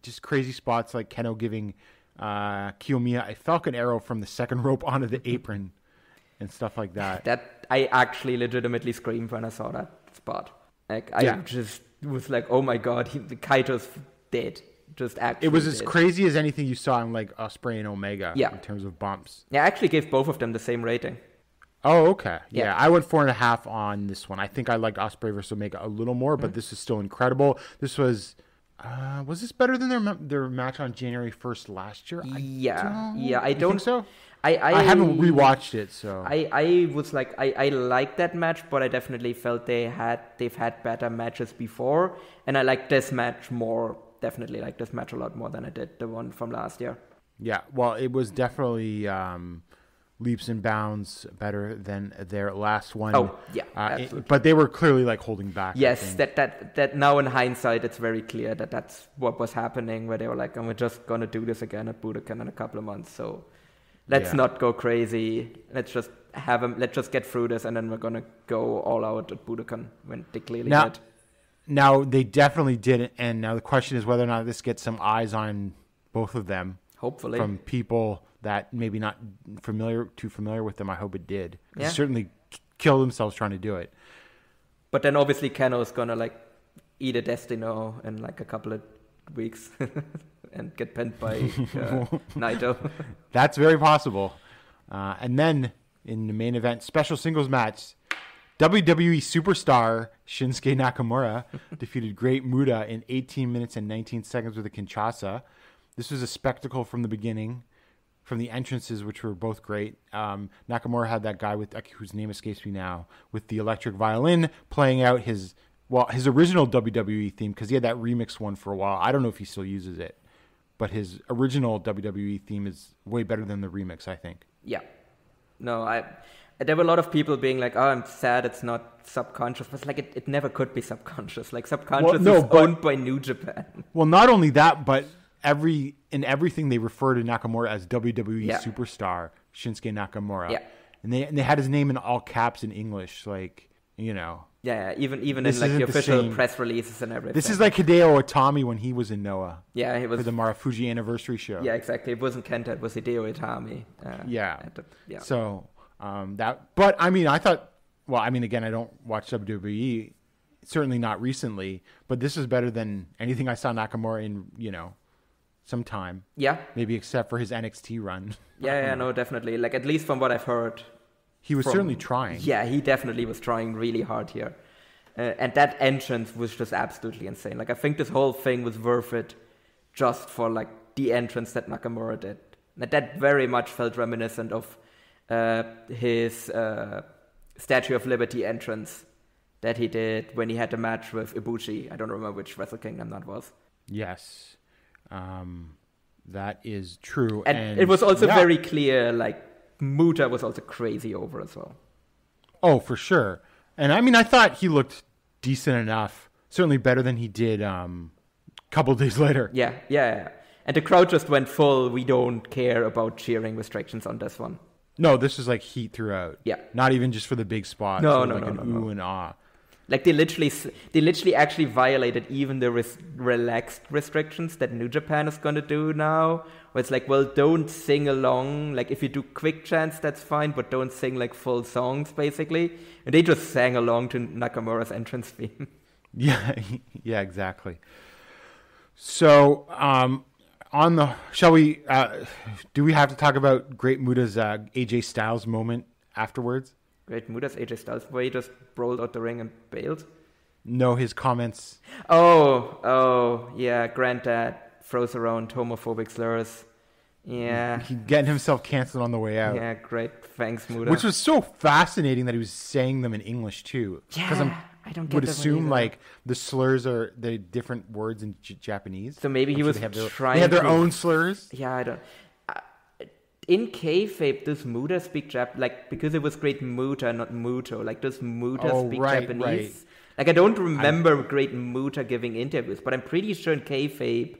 just crazy spots like Keno giving Kiyomiya a Falcon Arrow from the second rope onto the apron and stuff like that. That I actually legitimately screamed when I saw that spot. I just was like, oh my god, Kaito's dead. Just actually it was dead. As crazy as anything you saw in like Ospreay and Omega in terms of bumps. Yeah, I actually gave both of them the same rating. Oh, okay. Yeah, I went 4.5 on this one. I think I liked Ospreay versus Omega a little more, but this is still incredible. This was this better than their match on January 1st last year? I don't think so. I haven't rewatched it, so I was like I liked that match, but I definitely felt they've had better matches before, and I like this match more. Definitely like this match a lot more than I did the one from last year. Yeah, well, it was definitely leaps and bounds better than their last one. Oh, yeah, absolutely. But they were clearly like holding back. Yes, that now in hindsight, it's very clear that that's what was happening, where they were like, and we're just going to do this again at Budokan in a couple of months, so let's not go crazy. Let's just get through this, and then we're going to go all out at Budokan when they clearly did. Now, they definitely did, and now the question is whether or not this gets some eyes on both of them. Hopefully. From people that maybe not too familiar with them. I hope it did. They certainly killed themselves trying to do it. But then obviously Keno's gonna like eat a Destino in like a couple of weeks and get pinned by Naito. That's very possible. And then in the main event, special singles match, WWE superstar Shinsuke Nakamura defeated Great Muta in 18 minutes and 19 seconds with a Kinshasa. This was a spectacle from the beginning, from the entrances, which were both great. Nakamura had that guy with whose name escapes me now, with the electric violin playing out his original WWE theme, because he had that remix one for a while. I don't know if he still uses it, but his original WWE theme is way better than the remix, I think. Yeah. No, there were a lot of people being like, "Oh, I'm sad it's not subconscious." But it's like it never could be subconscious. Like subconscious is owned by New Japan. Well, not only that, but in everything they refer to Nakamura as WWE superstar Shinsuke Nakamura. Yeah. And they had his name in all caps in English, like, you know. Yeah, even in like the official press releases and everything. This is like Hideo Itami when he was in Noah. Yeah, he was for the Marufuji anniversary show. Yeah, exactly. It wasn't Kenta, it was Hideo Itami. So but I mean, I thought. Well, I mean, again, I don't watch WWE, certainly not recently. But this is better than anything I saw Nakamura in, some time. Yeah, maybe except for his NXT run. No, definitely. Like, at least from what I've heard. He was certainly trying. Yeah, he definitely was trying really hard here. And that entrance was just absolutely insane. Like, I think this whole thing was worth it just for, like, the entrance that Nakamura did. And that very much felt reminiscent of his Statue of Liberty entrance that he did when he had the match with Ibushi. I don't remember which Wrestle Kingdom that was. Yes. That is true. And it was also very clear, like, Muta was also crazy over as well. Oh, for sure. And I mean, I thought he looked decent enough. Certainly better than he did a couple days later. Yeah. And the crowd just went full, we don't care about cheering restrictions on this one. No, this is like heat throughout. Yeah. Not even just for the big spots. No. Ooh and ah. Like they literally actually violated even the relaxed restrictions that New Japan is gonna do now. Where it's like, well, don't sing along. Like if you do quick chants, that's fine, but don't sing like full songs, basically. And they just sang along to Nakamura's entrance theme. Yeah, exactly. So, shall we? Do we have to talk about Great Muta's AJ Styles moment afterwards? Great Muta's AJ Styles, where he just rolled out the ring and bailed? No, his comments. Oh, yeah, granddad throws around homophobic slurs. Yeah. He getting himself canceled on the way out. Yeah, great. Thanks, Muta. Which was so fascinating that he was saying them in English, too. Yeah, I don't get would that assume, like, the slurs are the different words in Japanese. So maybe he was trying They have their own slurs? Yeah, I don't... in kayfabe, does Muta speak Japanese? Like, because it was Great Muta, not Muto. Like, does Muta speak Japanese? Right. Like, I don't remember Great Muta giving interviews, but I'm pretty sure in kayfabe,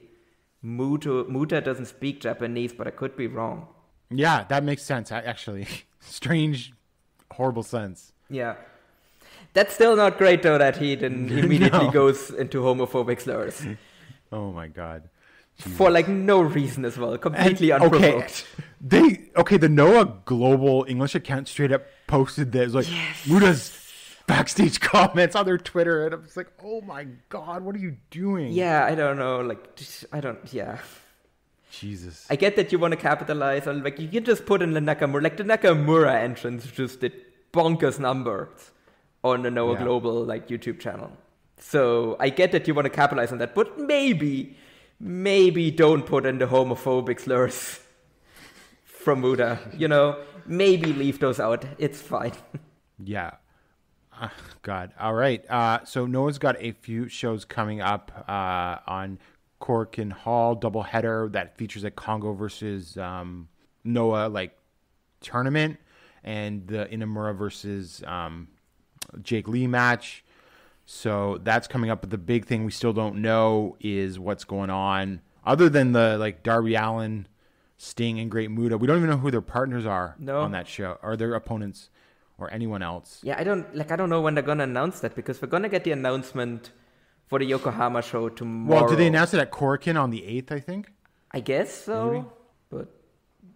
Muta doesn't speak Japanese, but I could be wrong. Yeah, that makes sense, actually. Strange, horrible sense. Yeah. That's still not great, though, that he then immediately goes into homophobic slurs. Oh, my God. Jesus. For like no reason as well, completely unprovoked. The Noah Global English account straight up posted this, like, Muta's backstage comments on their Twitter, and I'm just like, oh my God, what are you doing? Yeah, I don't know, Jesus. I get that you want to capitalize on, like, you can just put in the Nakamura entrance just did bonkers numbers on the Noah Global, like, YouTube channel. So I get that you want to capitalize on that, but maybe don't put in the homophobic slurs from Muta. Maybe leave those out. It's fine. Yeah. God. All right. So Noah's got a few shows coming up on Korakuen Hall, doubleheader that features a Congo versus Noah like tournament, and the Inamura versus Jake Lee match. So that's coming up, but the big thing we still don't know is what's going on. Other than the like Darby Allin, Sting, and Great Muta, we don't even know who their partners are on that show, or their opponents, or anyone else. Yeah, I don't know when they're gonna announce that, because we're gonna get the announcement for the Yokohama show tomorrow. Well, did they announce it at Korakuen on the 8th? I think. I guess so. Maybe. But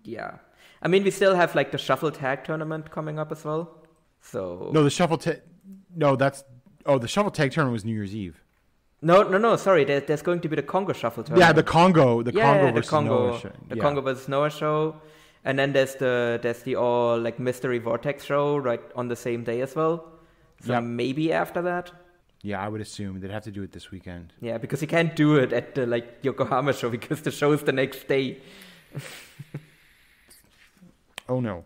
yeah, I mean, we still have like the Shuffle Tag tournament coming up as well. So no, the Shuffle Tag. No, that's Oh, the Shuffle Tag Tournament was New Year's Eve. No. Sorry, there's going to be the Congo Shuffle tournament. Yeah, the Congo versus Noah show. The Congo versus Noah show, and then there's the all like Mystery Vortex show right on the same day as well. So maybe after that. Yeah, I would assume they'd have to do it this weekend. Yeah, because you can't do it at the like Yokohama show because the show is the next day. Oh no!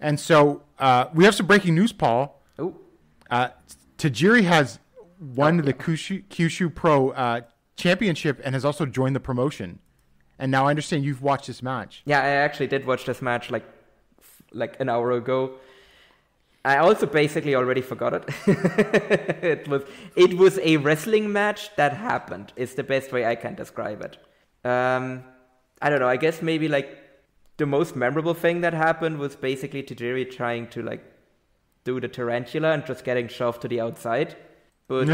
And so we have some breaking news, Paul. Oh, Tajiri has won the Kyushu Pro Championship and has also joined the promotion. And now I understand you've watched this match. Yeah, I actually did watch this match like an hour ago. I also basically already forgot it. It was a wrestling match that happened. It's the best way I can describe it. I don't know. I guess maybe like the most memorable thing that happened was basically Tajiri trying to like do the tarantula and just getting shoved to the outside. But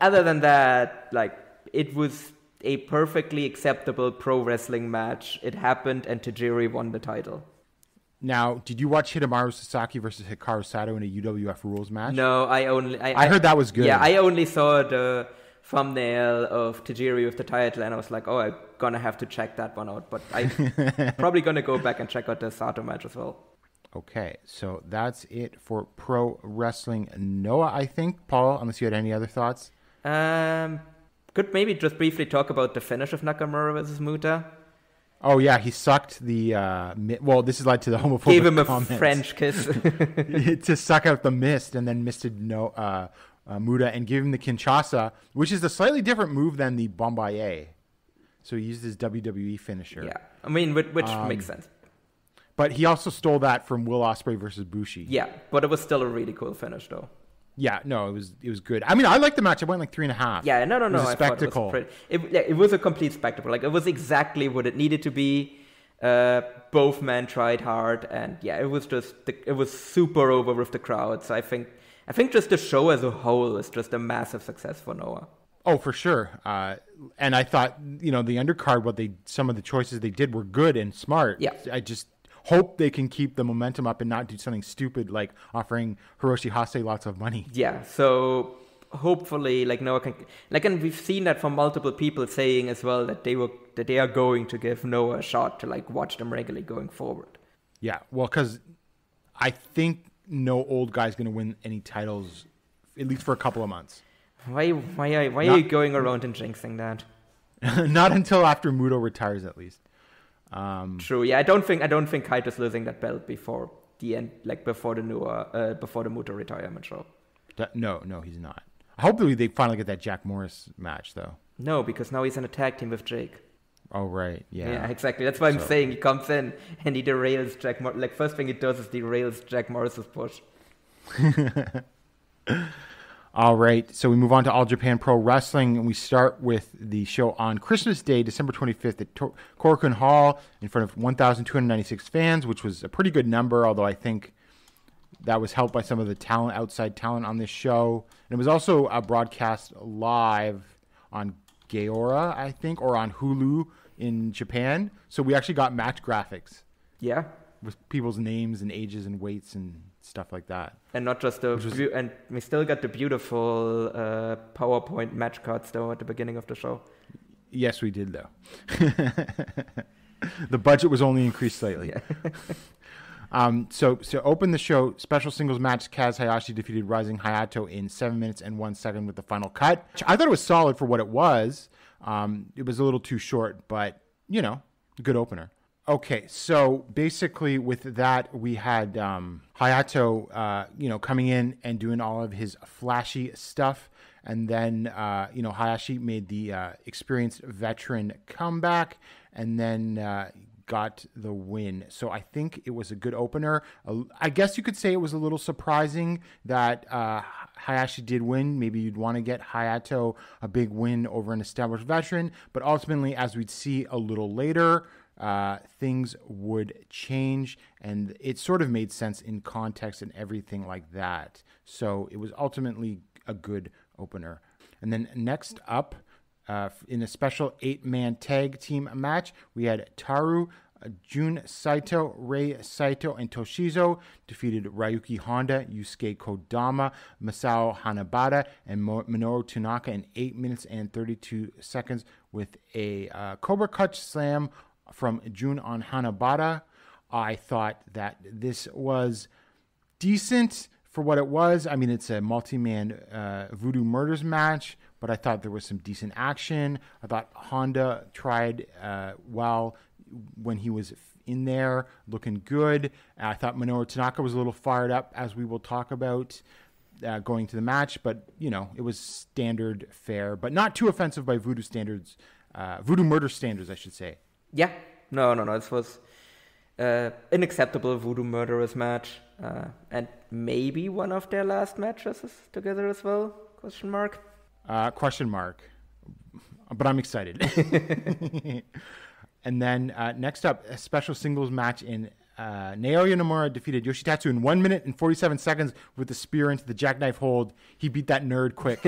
other than that, like it was a perfectly acceptable pro wrestling match. It happened and Tajiri won the title. Now, did you watch Hidemaru Sasaki versus Hikaru Sato in a UWF rules match? No, I heard that was good. Yeah, I only saw the thumbnail of Tajiri with the title and I was like, oh, I'm gonna have to check that one out. But I'm probably gonna go back and check out the Sato match as well. Okay, so that's it for pro wrestling. Noah, I think. Paul, unless you had any other thoughts? Could maybe just briefly talk about the finish of Nakamura versus Muta. Oh, yeah, he sucked the... this has led to the homophobic Gave him comments. a French kiss. To suck out the mist and then misted Muta and give him the Kinshasa, which is a slightly different move than the Bombaye. So he used his WWE finisher. Yeah, I mean, which makes sense. But he also stole that from Will Ospreay versus Bushi. Yeah, but it was still a really cool finish, though. Yeah, no, it was good. I mean, I liked the match. It went like 3.5. Yeah, no. It was a spectacle. It was a complete spectacle. Like, it was exactly what it needed to be. Both men tried hard, and yeah, it was super over with the crowd. So I think just the show as a whole is just a massive success for Noah. Oh, for sure. And I thought, the undercard, some of the choices they did were good and smart. Yeah. I just hope they can keep the momentum up and not do something stupid like offering Hiroshi Hase lots of money. Yeah, so hopefully, like Noah can, like, and we've seen that from multiple people saying as well that they are going to give Noah a shot to like watch them regularly going forward. Yeah, well, because I think no old guy's going to win any titles at least for a couple of months. Why are you going around and jinxing that? Not until after Muto retires, at least. True. Yeah, I don't think Kaito's losing that belt before the end, like before the Muto retirement show. No, he's not. Hopefully, they finally get that Jack Morris match, though. No, because now he's in a tag team with Jake. Oh right, yeah. Yeah, exactly. That's why I'm saying he comes in and he derails Jack. Like first thing he does is derails Jack Morris's push. All right, so we move on to All Japan Pro Wrestling, and we start with the show on Christmas Day, December 25th at Korakuen Hall in front of 1,296 fans, which was a pretty good number, although I think that was helped by some of the outside talent on this show. And it was also broadcast live on Gaora, I think, or on Hulu in Japan. So we actually got match graphics. Yeah. With people's names and ages and weights and stuff like that. And not just and we still got the beautiful PowerPoint match cards though at the beginning of the show. Yes, we did though. The budget was only increased slightly. Yeah. So open the show, special singles match, Kaz Hayashi defeated Rising Hayato in 7 minutes and 1 second with the final cut. I thought it was solid for what it was. It was a little too short, but good opener. Okay, so basically with that, we had Hayato, coming in and doing all of his flashy stuff. And then, Hayashi made the experienced veteran comeback and then got the win. So I think it was a good opener. I guess you could say it was a little surprising that Hayashi did win. Maybe you'd want to get Hayato a big win over an established veteran. But ultimately, as we'd see a little later, things would change, and it sort of made sense in context and everything like that. So it was ultimately a good opener. And then next up, in a special 8-man tag team match, we had Taru Jun Saito, Rei Saito, and Toshizo defeated Ryuki Honda, Yusuke Kodama, Masao Hanabata, and Minoru Tanaka in 8 minutes and 32 seconds with a Cobra Clutch Slam from Jun on Hanabata. I thought that this was decent for what it was. I mean, it's a multi-man Voodoo Murders match, but I thought there was some decent action. I thought Honda tried well when he was in there, looking good. I thought Minoru Tanaka was a little fired up, as we will talk about going to the match. But, you know, it was standard fare, but not too offensive by Voodoo standards. Voodoo Murder standards, I should say. Yeah. No. This was an acceptable Voodoo Murderers match. And maybe one of their last matches together as well? Question mark. But I'm excited. And then next up, a special singles match in Naoya Nomura defeated Yoshitatsu in 1 minute and 47 seconds with the spear into the jackknife hold. He beat that nerd quick,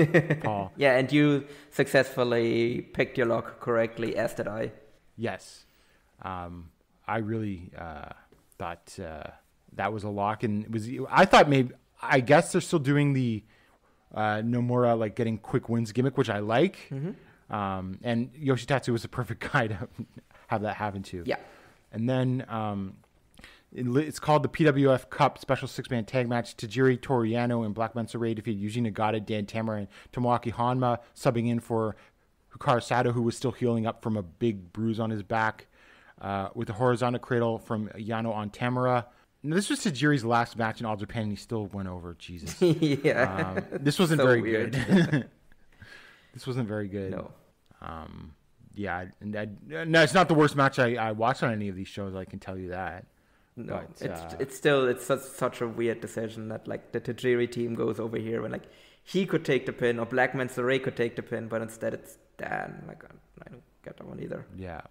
Paul. Yeah, and you successfully picked your lock correctly, as did I. Yes. I really thought that was a lock. And I guess they're still doing the Nomura like getting quick wins gimmick, which I like. Mm-hmm. And Yoshitatsu was a perfect guy to have that happen to. Yeah. And then it's called the PWF Cup Special Six-Man Tag Match. Tajiri Toriano and Black Mensa-Ray defeated Yuji Nagata, Dan Tamura, and Tomoaki Honma, subbing in for Hikaru Sato, who was still healing up from a big bruise on his back, with a horizontal cradle from Yano on Tamura. Now, this was Tajiri's last match in All Japan, and he still went over. Jesus. Yeah. This wasn't So very weird. good. This wasn't very good. No. Yeah, no, it's not the worst match I watched on any of these shows. I can tell you that. No, But, it's such a weird decision that like the Tajiri team goes over here when like he could take the pin or Black Mensa-Ray could take the pin, but instead it's Dan. Like I don't get that one either. Yeah.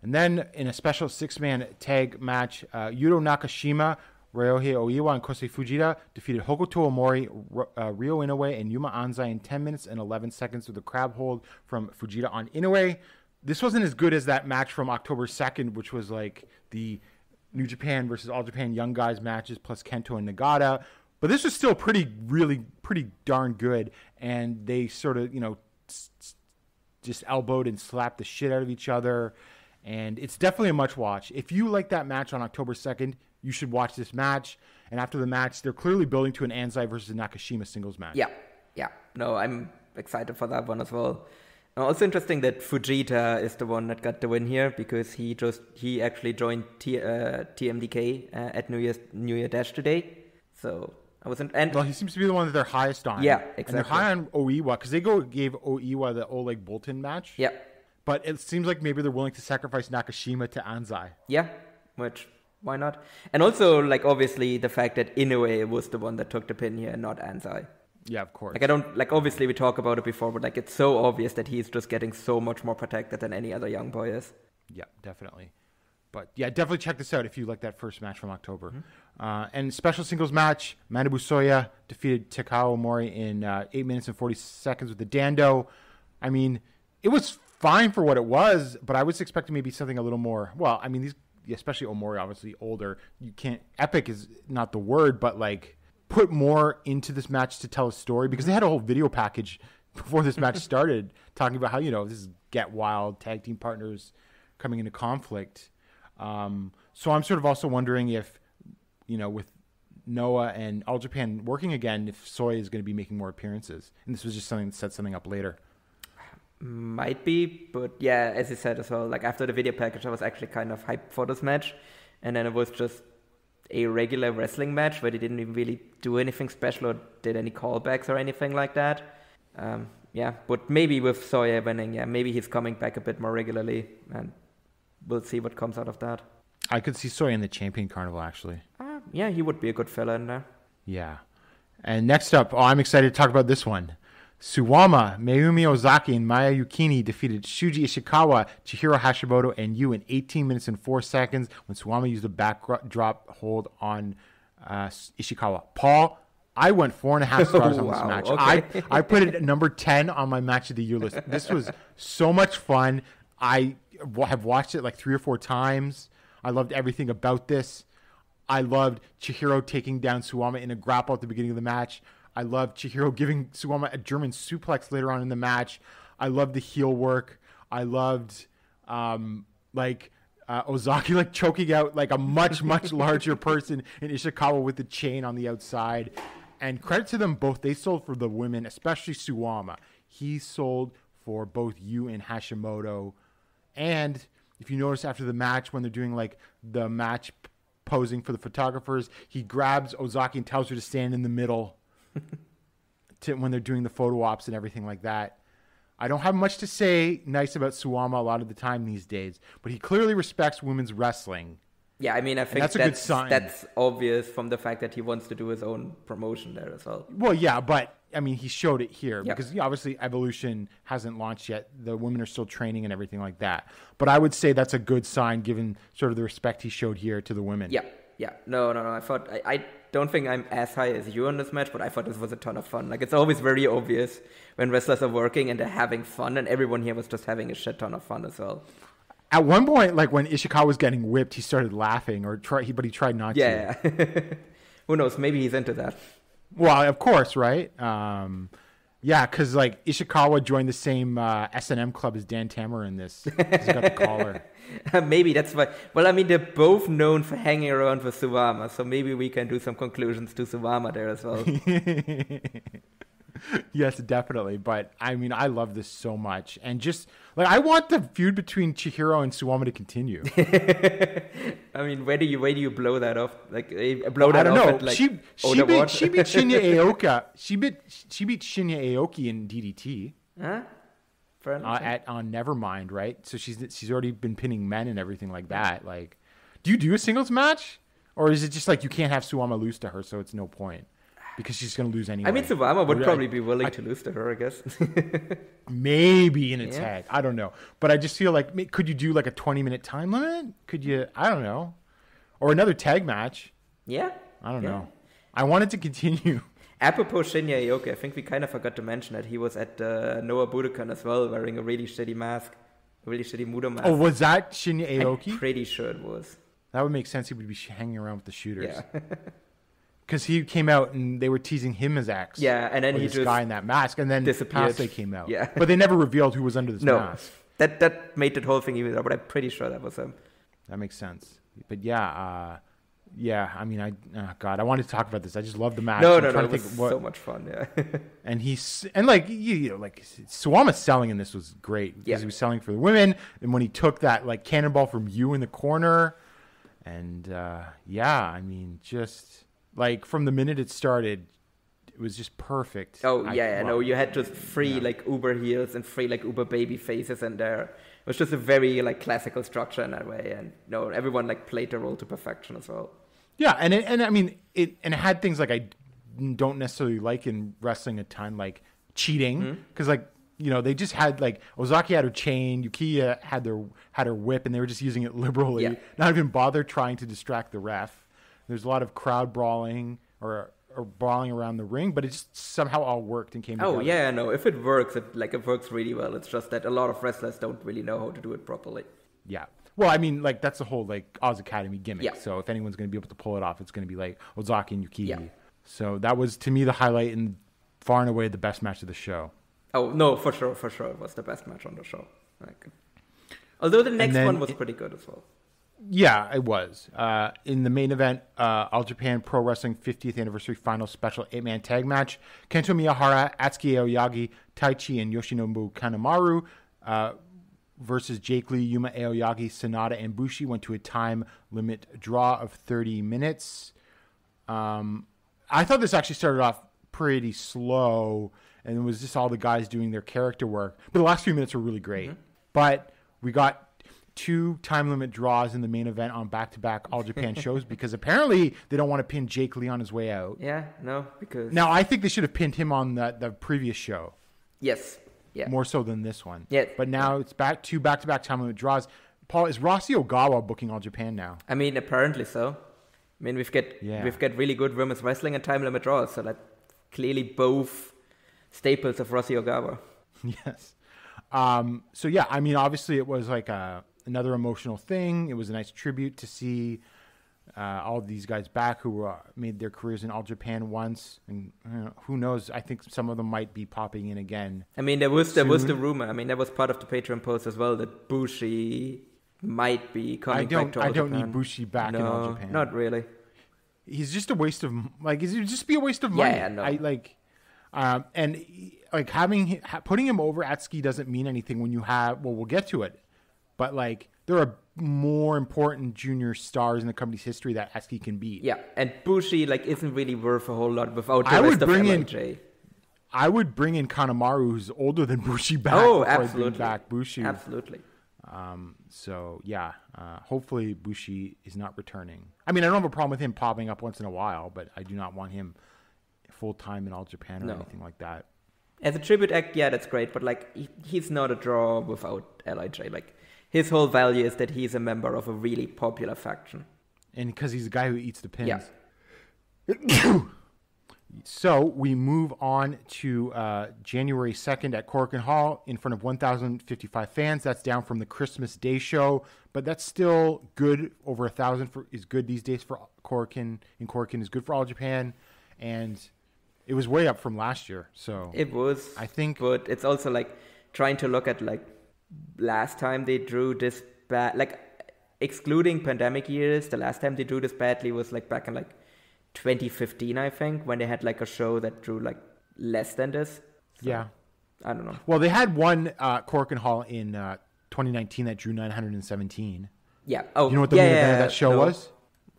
And then in a special six-man tag match, Yuto Nakashima, Ryohei Oiwa, and Kosei Fujita defeated Hokuto Omori, Ryo Inoue, and Yuma Anzai in 10 minutes and 11 seconds with a crab hold from Fujita on Inoue. This wasn't as good as that match from October 2nd, which was like the New Japan versus All Japan Young Guys matches plus Kento and Nagata. But this was still pretty darn good. And they sort of, just elbowed and slapped the shit out of each other. And it's definitely a much watch. If you like that match on October 2nd, you should watch this match. And after the match, they're clearly building to an Anzai versus Nakashima singles match. Yeah. No, I'm excited for that one as well. Also interesting that Fujita is the one that got the win here because he actually joined TMDK at New Year Dash today. So I wasn't. Well, he seems to be the one that they're highest on. Yeah, exactly. And they're high on Oiwa because they gave Oiwa the Oleg Bolton match. Yeah. But it seems like maybe they're willing to sacrifice Nakashima to Anzai. Yeah, which why not? And also, like obviously, the fact that Inoue was the one that took the pin here and not Anzai. Yeah, of course. Like obviously we talk about it before, but like it's so obvious that he's just getting so much more protected than any other young boy is. Yeah, definitely. But yeah, definitely check this out if you like that first match from October. Mm-hmm. And special singles match, Manabu Soya defeated Takao Omori in 8 minutes and 40 seconds with the Dando. I mean, it was fine for what it was, but I was expecting maybe something a little more. Well, I mean, especially Omori, obviously older. Epic is not the word, but like put more into this match to tell a story because they had a whole video package before this match started talking about how, this is Get Wild tag team partners coming into conflict. So I'm sort of also wondering if, with Noah and All Japan working again, if Soy is going to be making more appearances. And this was just something that set something up later. Might be, but yeah, as you said as well, like after the video package, I was actually kind of hyped for this match. And then it was just a regular wrestling match where they didn't even really do anything special or did any callbacks or anything like that. Yeah, but maybe with Soya winning, maybe he's coming back a bit more regularly and we'll see what comes out of that. I could see Soya in the Champion Carnival, actually. Yeah, he would be a good fella in there. Yeah. And next up, I'm excited to talk about this one. Suwama, Mayumi Ozaki, and Maya Yukini defeated Shuji Ishikawa, Chihiro Hashimoto, and Yu in 18 minutes and 4 seconds when Suwama used a backdrop hold on Ishikawa. Paul, I went 4.5 stars on this match. Okay. I put it at number 10 on my match of the year list. This was so much fun. I have watched it like 3 or 4 times. I loved everything about this. I loved Chihiro taking down Suwama in a grapple at the beginning of the match. I loved Chihiro giving Suwama a German suplex later on in the match. I loved the heel work. I loved Ozaki like choking out like a much larger person in Ishikawa with the chain on the outside. And credit to them both. They sold for the women, especially Suwama. He sold for both Yu and Hashimoto. And if you notice after the match, when they're doing like the match posing for the photographers, he grabs Ozaki and tells her to stand in the middle when they're doing the photo ops and everything like that. I don't have much to say nice about Suwama a lot of the time these days, but he clearly respects women's wrestling. Yeah, I mean, I think that's a good sign. That's obvious from the fact that he wants to do his own promotion there as well. Well, yeah, but I mean, he showed it here Yeah. because obviously Evolution hasn't launched yet. The women are still training and everything like that. But I would say that's a good sign given sort of the respect he showed here to the women. Yeah. No. I don't think I'm as high as you on this match, but I thought this was a ton of fun. Like, it's always very obvious when wrestlers are working and they're having fun, and everyone here was just having a shit ton of fun as well. At one point, like when Ishikawa was getting whipped, he started laughing, but he tried not to. Yeah. Who knows? Maybe he's into that. Well, of course, right? Yeah, because like Ishikawa joined the same S&M club as Dan Tammer in this. He's got the collar. Maybe that's why. Well, I mean, they're both known for hanging around with Suwama, so maybe we can do some conclusions to Suwama there as well. Yes, definitely. But I mean, I love this so much, and just like I want the feud between Chihiro and Suwama to continue. I mean, where do you blow that off? Like blow that I don't off know. at, like, She beat Shinya Aoka. She beat Shinya Aoki in DDT. Huh? On Nevermind, right? So she's already been pinning men and everything like that. Like, do you do a singles match, or is it just like you can't have Suwama lose to her, so it's no point because she's going to lose anyway? I mean, Suwama would probably be willing to lose to her, I guess. Maybe in a tag. I don't know, but I just feel like could you do like a 20-minute time limit? Could you? I don't know, or another tag match? Yeah. I don't know. I want it to continue. Apropos Shinya Aoki, I think we kind of forgot to mention that he was at Noah Budokan as well, wearing a really shitty mask, a really shitty Mudo mask. Oh, was that Shinya Aoki? I'm pretty sure it was. That would make sense. He would be hanging around with the shooters. Yeah. Because he came out and they were teasing him as X. Yeah, and then he this just guy in that mask, and then disappeared. Kase came out. Yeah. But they never revealed who was under this mask. That made that whole thing even better, but I'm pretty sure that was him. That makes sense. But yeah, I mean, I wanted to talk about this. I just love the match. No, it was so much fun. Yeah. And Suwama's selling in this was great because he was selling for the women, and when he took that like cannonball from you in the corner, and I mean, just like from the minute it started, it was just perfect. Oh no, you had just three like uber heels and three like uber baby faces in there. It was just a very like classical structure in that way, and everyone like played their role to perfection as well. Yeah, and I mean it had things like I don't necessarily like in wrestling a ton, like cheating, because they just had like Ozaki had her chain, Yukiya had her whip, and they were just using it liberally, not even bother trying to distract the ref. There's a lot of crowd brawling or brawling around the ring, but it just somehow all worked and came together. Oh yeah, no, if it works, it works really well. It's just that a lot of wrestlers don't really know how to do it properly. Yeah. Well, I mean, like that's the whole like Oz Academy gimmick. Yeah. So if anyone's going to be able to pull it off, it's going to be like Ozaki and Yukiya. Yeah. So that was to me the highlight and far and away the best match of the show. Oh no, for sure, it was the best match on the show. Although the next one was pretty good as well. Yeah, it was. In the main event, All Japan Pro Wrestling 50th Anniversary Final Special 8-man Tag Match, Kento Miyahara, Atsuki Aoyagi, Taichi, and Yoshinobu Kanemaru versus Jake Lee, Yuma Aoyagi, Sanada, and Bushi went to a time limit draw of 30 minutes. I thought this actually started off pretty slow, and it was just all the guys doing their character work. But the last few minutes were really great. Mm-hmm. But we got 2 time limit draws in the main event on back-to-back All Japan shows because apparently they don't want to pin Jake Lee on his way out. Yeah, no, because... Now, I think they should have pinned him on the previous show. Yes, yeah. More so than this one. Yeah. But now it's back-to-back time limit draws. Paul, is Rossi Ogawa booking All Japan now? I mean, apparently so. I mean, we've got really good women's wrestling and time limit draws, so that's clearly both staples of Rossi Ogawa. Yes. So yeah, I mean, obviously it was like another emotional thing. It was a nice tribute to see all of these guys back who made their careers in All Japan once, and who knows? I think some of them might be popping in again. I mean, there was the rumor. I mean, that was part of the Patreon post as well that Bushi might be coming back to All Japan. I don't need Bushi back in All Japan. Not really. He's just a waste of He'd just be a waste of money. Yeah, no. Putting him over Atsuki doesn't mean anything when you have. Well, we'll get to it, but like there are more important junior stars in the company's history that Atsuki can beat. Yeah, and Bushi isn't really worth a whole lot without the rest of LIJ. I would bring in Kanemaru, who's older than Bushi, back. Oh, absolutely. Bring back Bushi. Absolutely. So yeah, hopefully Bushi is not returning. I mean, I don't have a problem with him popping up once in a while, but I do not want him full time in All Japan or anything like that. As a tribute act, yeah, that's great, but he's not a draw without LIJ. His whole value is that he's a member of a really popular faction, and because he's the guy who eats the pins. Yeah. So we move on to January 2nd at Korakuen Hall in front of 1,055 fans. That's down from the Christmas Day show, but that's still good. Over 1,000 is good these days for Korakuen, and Korakuen is good for All Japan, and it was way up from last year. So it was, I think, but it's also trying to look at last time they drew this bad, excluding pandemic years. The last time they drew this badly was back in 2015, I think, when they had a show that drew less than this. So, yeah, I don't know. Well, they had one Korakuen Hall in 2019 that drew 917. Yeah. Oh, you know what the main event of that show was?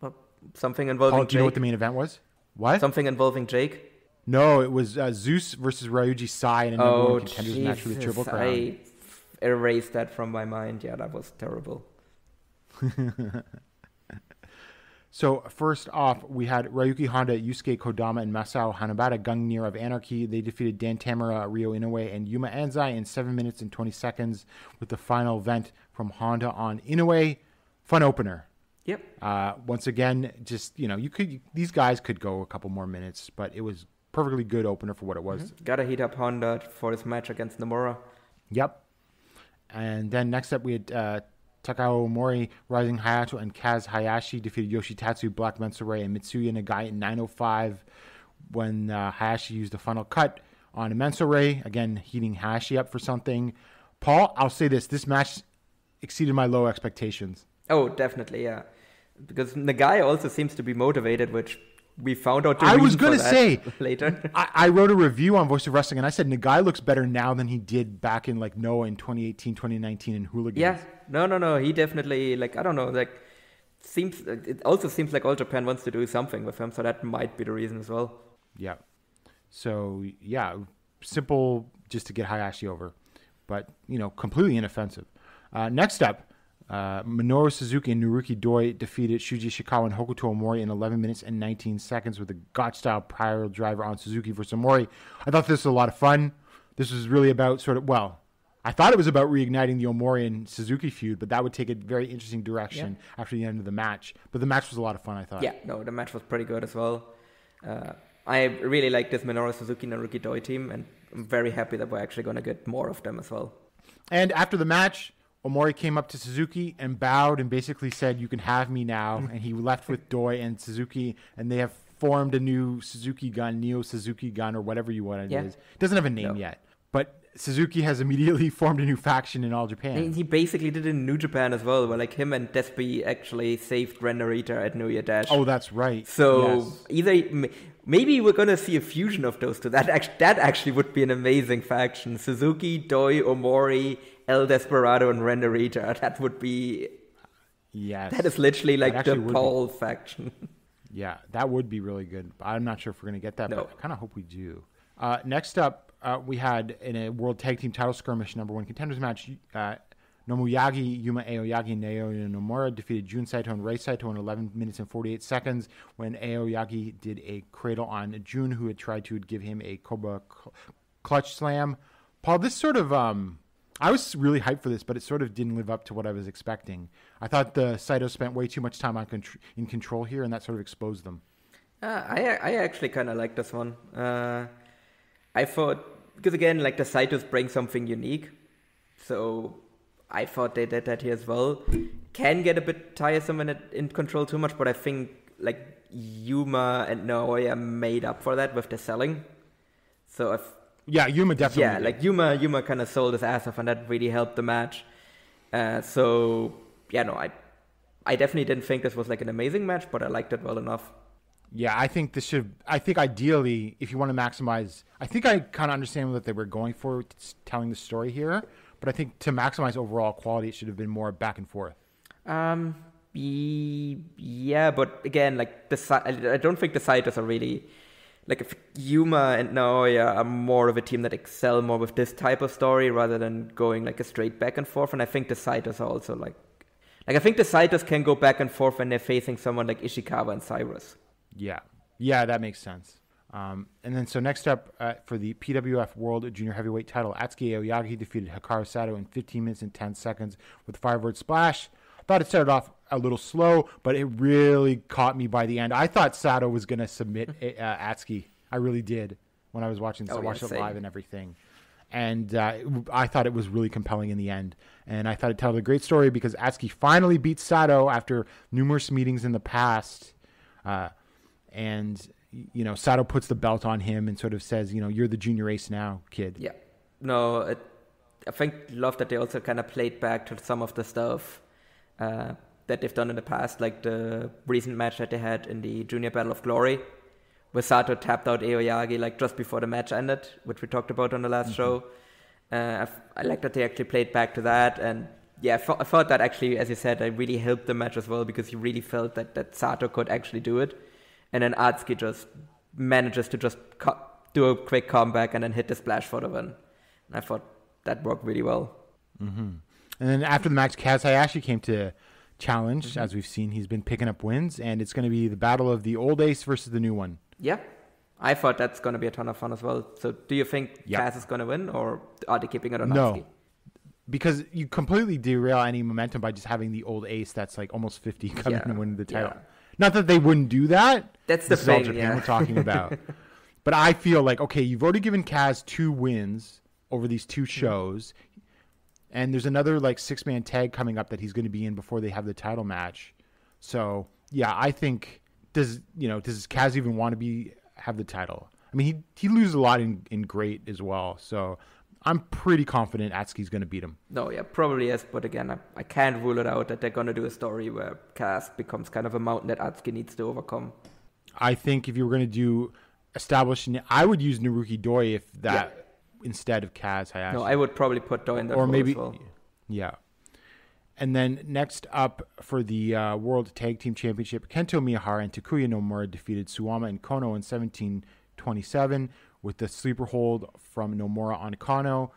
Well, something involving Jake. Do you know what the main event was? What? Something involving Jake? No, it was Zeus versus Ryuji Sai in a number one contenders match for the Triple Crown. I erased that from my mind. Yeah, that was terrible. So first off, we had Ryuki Honda, Yusuke Kodama, and Masao Hanabata, Gungnir of Anarchy. They defeated Dan Tamura, Ryo Inoue, and Yuma Anzai in 7 minutes and 20 seconds with the final event from Honda on Inoue. Fun opener. Yep. Once again, just, these guys could go a couple more minutes, but it was perfectly good opener for what it was. Mm-hmm. Gotta heat up Honda for his match against Nomura. Yep. And then next up, we had Takao Omori, Rising Hayato, and Kaz Hayashi defeated Yoshitatsu, Black Mensoure, and Mitsuya Nagai in 9:05 when Hayashi used the final cut on Mensoure, again heating Hayashi up for something. Paul, I'll say this match exceeded my low expectations. Oh, definitely, yeah. Because Nagai also seems to be motivated, which we found out I was going to say later. I wrote a review on Voice of Wrestling, and I said Nagai looks better now than he did back in Noah in 2018, 2019 in Hooligans. Yeah, no. He definitely I don't know. It also seems like All Japan wants to do something with him, so that might be the reason as well. Yeah. So yeah, simple just to get Hayashi over, but completely inoffensive. Next up. Minoru Suzuki and Naruki Doi defeated Shuji Ishikawa and Hokuto Omori in 11 minutes and 19 seconds with a Gotch-style prior driver on Suzuki versus Omori. I thought this was a lot of fun. This was really about I thought it was about reigniting the Omori and Suzuki feud, but that would take a very interesting direction after the end of the match. But the match was a lot of fun, I thought. Yeah, no, the match was pretty good as well. I really like this Minoru Suzuki Naruki Doi team, and I'm very happy that we're actually going to get more of them as well. And after the match, Omori came up to Suzuki and bowed and basically said, "You can have me now." And he left with Doi and Suzuki, and they have formed a new Suzuki Gun, Neo Suzuki Gun, or whatever you want it is. It doesn't have a name yet, but Suzuki has immediately formed a new faction in All Japan. And he basically did it in New Japan as well, where him and Despi actually saved Ren Narita at New Year Dash. Oh, that's right. So maybe we're gonna see a fusion of those two. That actually would be an amazing faction: Suzuki, Doi, Omori, El Desperado, and Ren Narita. That would be. Yes. That is literally the Paul faction. Yeah, that would be really good. I'm not sure if we're gonna get that, but I kind of hope we do. Next up, we had in a World Tag Team Title Skirmish number one contenders match, Nomuyagi, Yuma Aoyagi, and Naoya Nomura defeated Jun Saito and Rei Saito in 11 minutes and 48 seconds when Aoyagi did a cradle on Jun, who had tried to give him a Cobra clutch slam. Paul, this sort of, I was really hyped for this, but it sort of didn't live up to what I was expecting. I thought the Saito spent way too much time in control here, and that sort of exposed them. I actually kind of like this one. I thought, because again, the Saitos bring something unique. So I thought they did that here as well. Can get a bit tiresome when it in control too much, but I think like Yuma and Naoya made up for that with the selling. So Yuma definitely. Yeah, like Yuma kind of sold his ass off, and that really helped the match. I definitely didn't think this was like an amazing match, but I liked it well enough. Yeah, I think ideally, if you want to maximize, I think I kind of understand what they were going for telling the story here, but I think to maximize overall quality, it should have been more back and forth. Yeah, but again, like I don't think the Saitos are really like if Yuma and Naoya are more of a team that excel more with this type of story rather than going like a straight back and forth. And I think the Saitos are also like I think the Saitos can go back and forth when they're facing someone like Ishikawa and Cyrus. Yeah, that makes sense. And then so next up for the PWF World Junior Heavyweight title, Atsuki Aoyagi defeated Hikaru Sato in 15 minutes and 10 seconds with a 5-word splash. I thought it started off a little slow, but it really caught me by the end. I thought Sato was going to submit Atsuki. I really did when I was watching this. I watched it live and everything. And I thought it was really compelling in the end. And I thought it told a great story because Atsuki finally beat Sato after numerous meetings in the past. And, Sato puts the belt on him and sort of says, you're the junior ace now, kid. Yeah. No, I think love that they also kind of played back to some of the stuff that they've done in the past, like the recent match that they had in the Junior Battle of Glory, where Sato tapped out Aoyagi like just before the match ended, which we talked about on the last show. I like that they actually played back to that, and yeah, I thought that actually, as you said, it really helped the match as well because you really felt that Sato could actually do it, and then Atsuki just manages to just do a quick comeback and then hit the splash for the win. And I thought that worked really well. Mm-hmm. And then after the match, Kaz Hayashi came to challenge. Mm-hmm. As we've seen, he's been picking up wins, and it's going to be the battle of the old ace versus the new one. Yeah, I thought that's going to be a ton of fun as well. So do you think Kaz is going to win, or are they keeping it on Atsuki? No, because you completely derail any momentum by just having the old ace that's like almost 50 coming and winning the title. Yeah. Not that they wouldn't do that. That's the thing, all Japan we're talking about. But I feel like, okay, you've already given Kaz 2 wins over these 2 shows, and there's another like 6-man tag coming up that he's going to be in before they have the title match. So yeah, I think does Kaz even want to have the title? I mean, he loses a lot in Great as well, so I'm pretty confident Atsuki's going to beat him. No, yeah, probably yes, but again, I can't rule it out that they're going to do a story where Kaz becomes kind of a mountain that Atsuki needs to overcome. I think if you were going to do establishing, I would use Naruki Doi if that instead of Kaz Hayashi. No, I would probably put Doi in there or maybe as well. Yeah. And then next up for the World Tag Team Championship, Kento Miyahara and Takuya Nomura defeated Suwama and Kono in 17-27 with the sleeper hold from Nomura on Kono.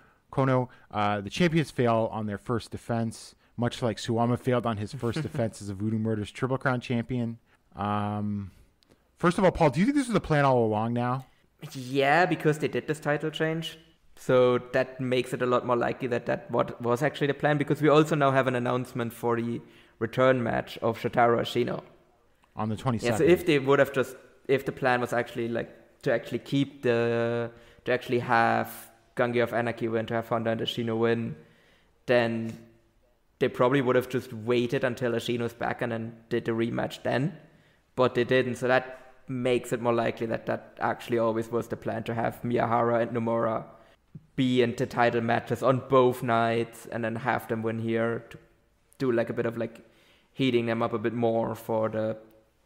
The champions fail on their first defense, much like Suwama failed on his first defense as a Voodoo Murders Triple Crown champion. First of all, Paul, do you think this was the plan all along now? Yeah, because they did this title change. So that makes it a lot more likely that was actually the plan, because we also now have an announcement for the return match of Shotaro Ashino. On the 27th. Yeah, so if they would have if the plan was actually like to actually have Gange of Anarchy win, to have Honda and Ashino win, then they probably would have just waited until Ashino's back and then did the rematch then. But they didn't, so that makes it more likely that actually always was the plan, to have Miyahara and Nomura be in the title matches on both nights and then have them win here to do like a bit of like heating them up a bit more for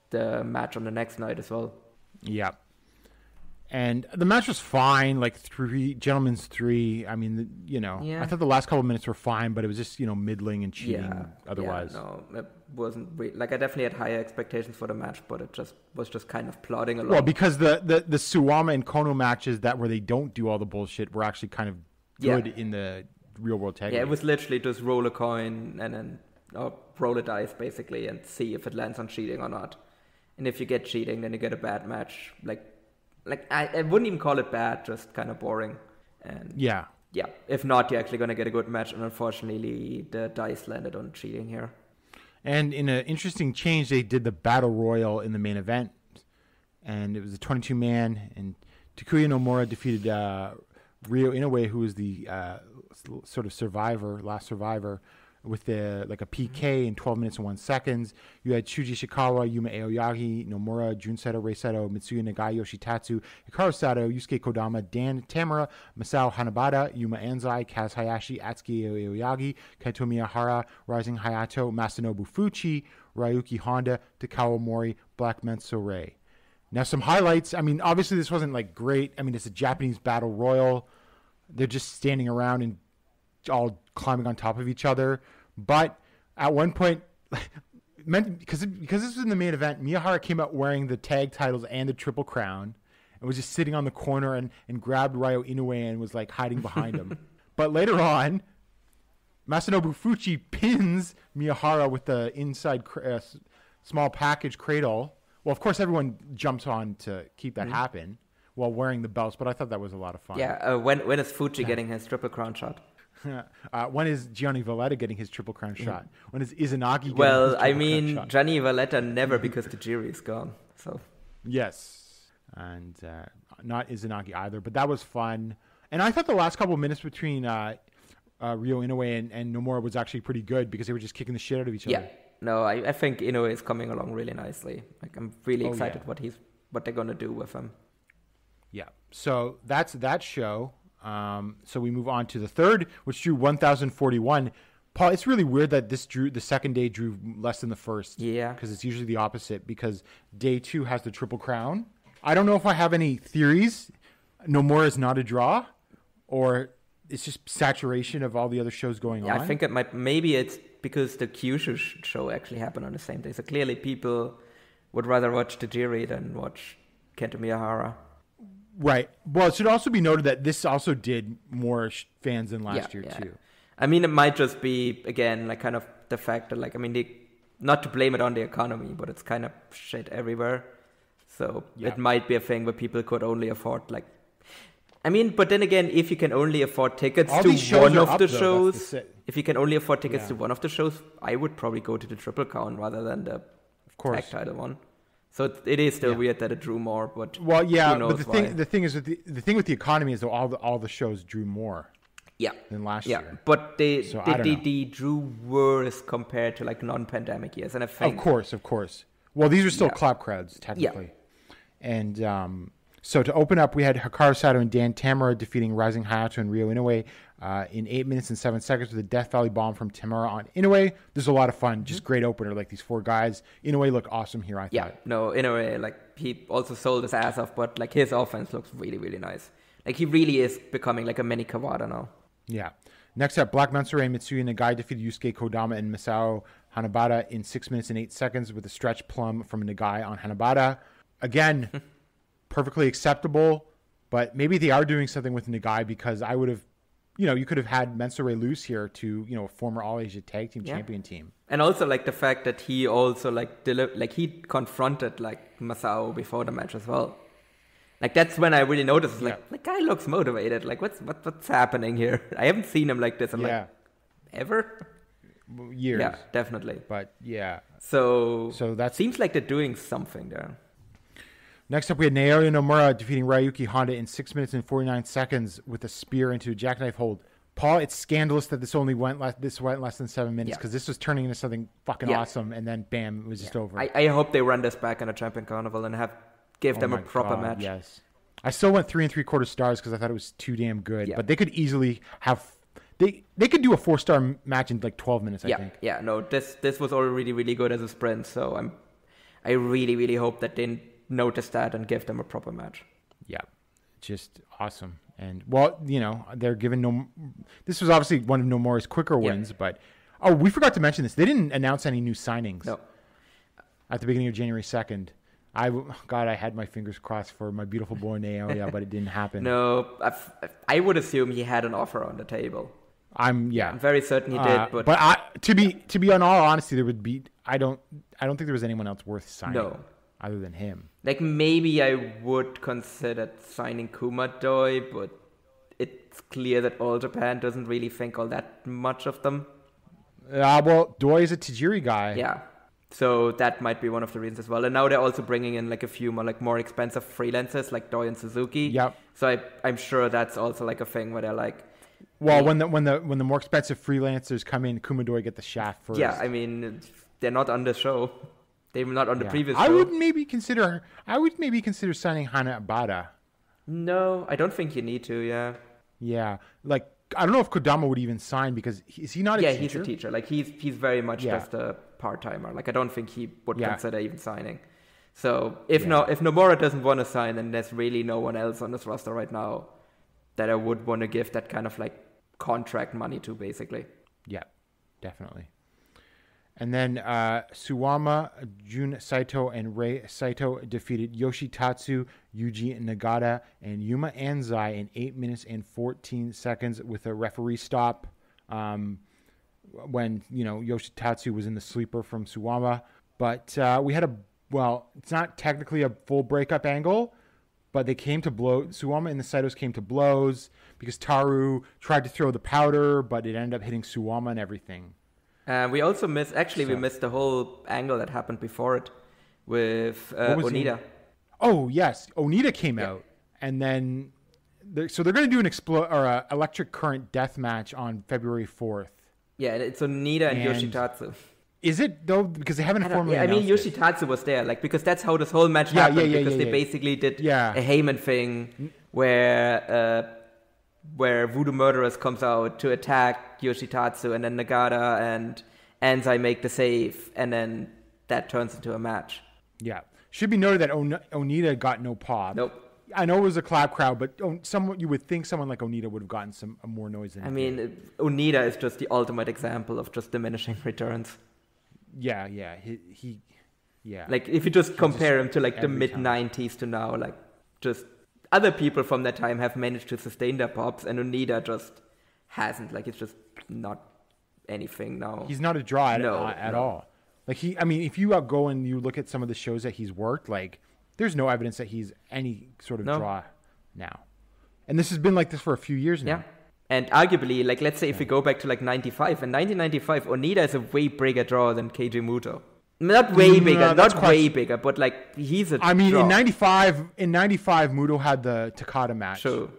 the match on the next night as well. Yeah. And the match was fine, like gentlemen's 3. I mean, I thought the last couple of minutes were fine, but it was just, middling and cheating otherwise. Yeah, no, it wasn't I definitely had higher expectations for the match, but it was just kind of plodding along. Well, because the Suwama and Kono matches where they don't do all the bullshit were actually kind of good in the real world tag. Yeah, it was literally just roll a coin and then roll a dice basically and see if it lands on cheating or not. And if you get cheating, then you get a bad match. I wouldn't even call it bad, just kind of boring. And yeah. If not, you're actually going to get a good match. And unfortunately, the dice landed on cheating here. And in an interesting change, they did the Battle Royal in the main event. And it was a 22-man. And Takuya Nomura defeated Ryo Inoue, who was the sort of last survivor, with a PK in 12 minutes and 1 second. You had Shuji Ishikawa, Yuma Aoyagi, Nomura, Junseto, Reiseto, Mitsuya Nagai, Yoshitatsu, Hikaru Sato, Yusuke Kodama, Dan Tamura, Masao Hanabata, Yuma Anzai, Kaz Hayashi, Atsuki Aoyagi, Kaito Miyahara, Rising Hayato, Masanobu Fuchi, Ryuki Honda, Takao Mori, Black Menso Ray. Now some highlights. I mean, obviously this wasn't like great. I mean, it's a Japanese battle royal. They're just standing around and all climbing on top of each other. But at one point, because this was in the main event, Miyahara came out wearing the tag titles and the Triple Crown and was just sitting on the corner and grabbed Ryo Inoue and was like hiding behind him. But later on, Masanobu Fuchi pins Miyahara with the inside small package cradle. Well, of course, everyone jumps on to keep that happen while wearing the belts, but I thought that was a lot of fun. Yeah, when is Fuji getting his Triple Crown shot? When is Gianni Valletta getting his Triple Crown shot? When is Izanagi getting his Well, Triple I Crown mean, shot? Gianni Valletta never because Tajiri is gone. So Yes, and not Izanagi either, but that was fun. And I thought the last couple of minutes between Ryo Inoue and Nomura was actually pretty good because they were just kicking the shit out of each other. yeah, no, I think Inoue is coming along really nicely. Like I'm really excited what they're gonna do with him. Yeah, so that's that show. So we move on to the third, which drew 1,041. Paul, it's really weird that the second day drew less than the first. Yeah. Because it's usually the opposite, because day 2 has the Triple Crown. I don't know if I have any theories. Nomura is not a draw, or it's just saturation of all the other shows going on. I think maybe it's because the Kyushu show actually happened on the same day. So clearly people would rather watch Tajiri than watch Kento Miyahara. Right. Well, it should also be noted that this also did more fans than last year, too. I mean, it might just be, again, like kind of the fact that, like, I mean, not to blame it on the economy, but it's kind of shit everywhere. So it might be a thing where people could only afford, like, I mean, but then again, if you can only afford tickets to one of the shows, if you can only afford tickets to one of the shows, I would probably go to the Triple Crown rather than the tag title one. So it is still weird that it drew more, but who knows but the thing is the thing with the economy is that all the shows drew more than last year. Yeah, but they drew worse compared to like non-pandemic years, and I think of course. Well, these are still clap crowds technically, and so to open up, we had Hikaru Sato and Dan Tamura defeating Rising Hayato and Ryo Inoue in 8 minutes and 7 seconds with a Death Valley bomb from Tamura on Inoue. This is a lot of fun. Just great opener. Like these 4 guys. Inoue looked awesome here, I thought. Yeah, no, Inoue, like he also sold his ass off, but like his offense looks really, really nice. Like he really is becoming like a mini Kawada now. Yeah. Next up, Black Mensaure and Mitsuya Nagai defeated Yusuke Kodama and Masao Hanabata in 6 minutes and 8 seconds with a stretch plum from Nagai on Hanabata. Again, perfectly acceptable, but maybe they are doing something with Nagai, because I would have, you could have had Mensaure lose here to, a former All-Asia Tag Team Champion team. And also like the fact that he also he confronted like Masao before the match as well. Like that's when I really noticed, like the guy looks motivated. Like what's happening here? I haven't seen him like this. Like ever. Years. Yeah, definitely. But So that seems like they're doing something there. Next up, we had Naoya Nomura defeating Ryuki Honda in 6 minutes and 49 seconds with a spear into a jackknife hold. Paul, it's scandalous that this went less than 7 minutes, because this was turning into something fucking awesome, and then bam, it was just over. I hope they run this back in a Champion Carnival and give them a proper match. Yes, I still went 3 3/4 stars because I thought it was too damn good. But they could easily have. They could do a 4-star match in like 12 minutes. I think. Yeah. No, this was already really, really good as a sprint. So I really, really hope that they notice that and give them a proper match. Yeah, just awesome. And well, they're giving this was obviously one of Nomura's quicker wins, but we forgot to mention this. They didn't announce any new signings at the beginning of January 2nd. I had my fingers crossed for my beautiful boy Naoya, but it didn't happen. No, I would assume he had an offer on the table. I'm very certain he did, but to be on all honesty, there would be I don't think there was anyone else worth signing other than him. Like maybe I would consider signing Kumadoi, but it's clear that All Japan doesn't really think all that much of them. Well, Doi is a Tajiri guy. Yeah. So that might be one of the reasons as well. And now they're also bringing in like a few more expensive freelancers like Doi and Suzuki. Yep. So I'm sure that's also like a thing where they're like, well, when the more expensive freelancers come in, Kumadori get the shaft first. yeah, I mean, they're not on the show. They were not on the previous show. I would maybe consider signing Hana Abada. No, I don't think you need to. Yeah. Yeah, like I don't know if Kodama would even sign because is he not a teacher? Yeah, he's a teacher. Like he's very much just a part-timer. Like I don't think he would consider even signing. So if Nomura doesn't want to sign, then there's really no one else on this roster right now that I would want to give that kind of like contract money to, basically. Yeah, definitely. And then Suwama, Jun Saito, and Rei Saito defeated Yoshitatsu, Yuji Nagata, and Yuma Anzai in 8 minutes and 14 seconds with a referee stop when, Yoshitatsu was in the sleeper from Suwama. But we had it's not technically a full breakup angle, but they came to blows. Suwama and the Saitos came to blows because Taru tried to throw the powder, but it ended up hitting Suwama and everything. We also missed the whole angle that happened before it with Onita. Oh, yes. Onita came out. And then, they're going to do an electric current death match on February 4th. Yeah, it's Onita and Yoshitatsu. Is it, though? Because they haven't formally announced Yoshitatsu was there, like, because that's how this whole match happened, because they basically did a Heyman thing where Voodoo Murderers comes out to attack Yoshitatsu, and then Nagata and Anzai make the save, and then that turns into a match. Yeah. Should be noted that Onita got no pop. Nope. I know it was a clap crowd, but you would think someone like Onita would have gotten some more noise than Onita is just the ultimate example of just diminishing returns. Yeah. He Like, if you just compare him to, like, the mid-90s to now, like, just other people from that time have managed to sustain their pops, and Onita just hasn't. Like, it's just not anything now. He's not a draw at all. Like, if you go and you look at some of the shows that he's worked, like, there's no evidence that he's any sort of draw now. And this has been like this for a few years now. Yeah. And arguably, like, let's say if we go back to, like, 95, in 1995, Onita is a way bigger draw than Keiji Muto. Not way bigger, but, like, he's a draw. In 95, Muto had the Takada match. True.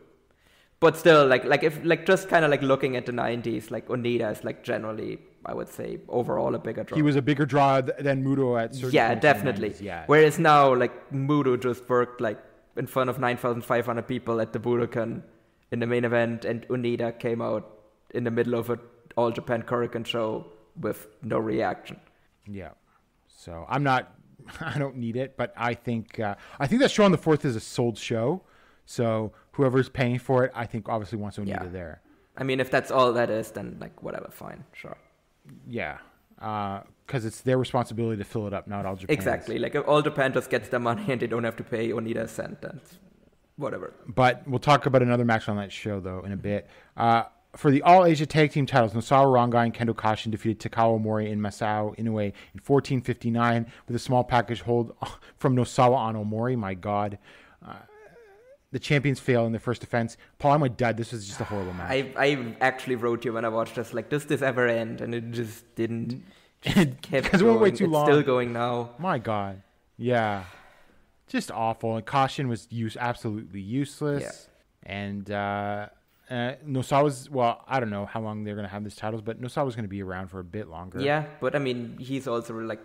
But still, if just kind of, like, looking at the 90s, like, Onita is, like, generally, I would say, overall a bigger draw. He was a bigger draw than Muto at certain points definitely. In the 90s, yeah. Whereas now, like, Muto just worked, like, in front of 9,500 people at the Budokan in the main event, and Onita came out in the middle of an All Japan Korakuen show with no reaction. Yeah. So I don't need it, but I think that show on the 4th is a sold show. So whoever's paying for it, I think obviously wants Onita there. I mean, if that's all that is, then, like, whatever, fine, sure. Yeah. Because it's their responsibility to fill it up, not All Japan. Exactly. Like, if All Japan just gets their money and they don't have to pay Onita a cent, that's whatever. But we'll talk about another match on that show, though, in a bit. For the All-Asia Tag Team titles, Nosawa Rongai and Kendo Kashin defeated Takao Omori and Masao Inoue in 14:59 with a small package hold from Nosawa on Omori. My God. The champions fail in their first defense. Paul, I'm dead. This was just a horrible match. I actually wrote you when I watched this, like, does this ever end? And it just didn't. Because it went way too long. It's still going now. My God. Yeah. Just awful. And Kashin was absolutely useless. Yeah. And Nosawa's, I don't know how long they're going to have these titles, but Nosawa's going to be around for a bit longer. Yeah, but I mean, he's also like,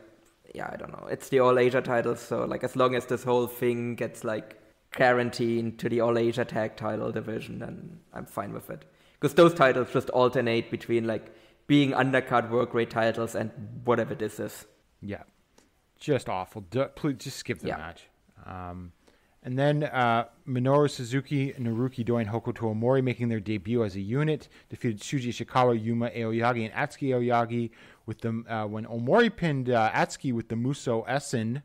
I don't know. It's the All Asia titles, so, like, as long as this whole thing gets, like, quarantined to the All Asia Tag title division, then I'm fine with it. Because those titles just alternate between, like, being undercard work rate titles and whatever this is. Yeah. Just awful. Please just skip the match. And then Minoru Suzuki, Naruki Doi, and Hokuto Omori making their debut as a unit defeated Shuji Ishikawa, Yuma Aoyagi, and Atsuki Aoyagi with the when Omori pinned Atsuki with the Muso Essen.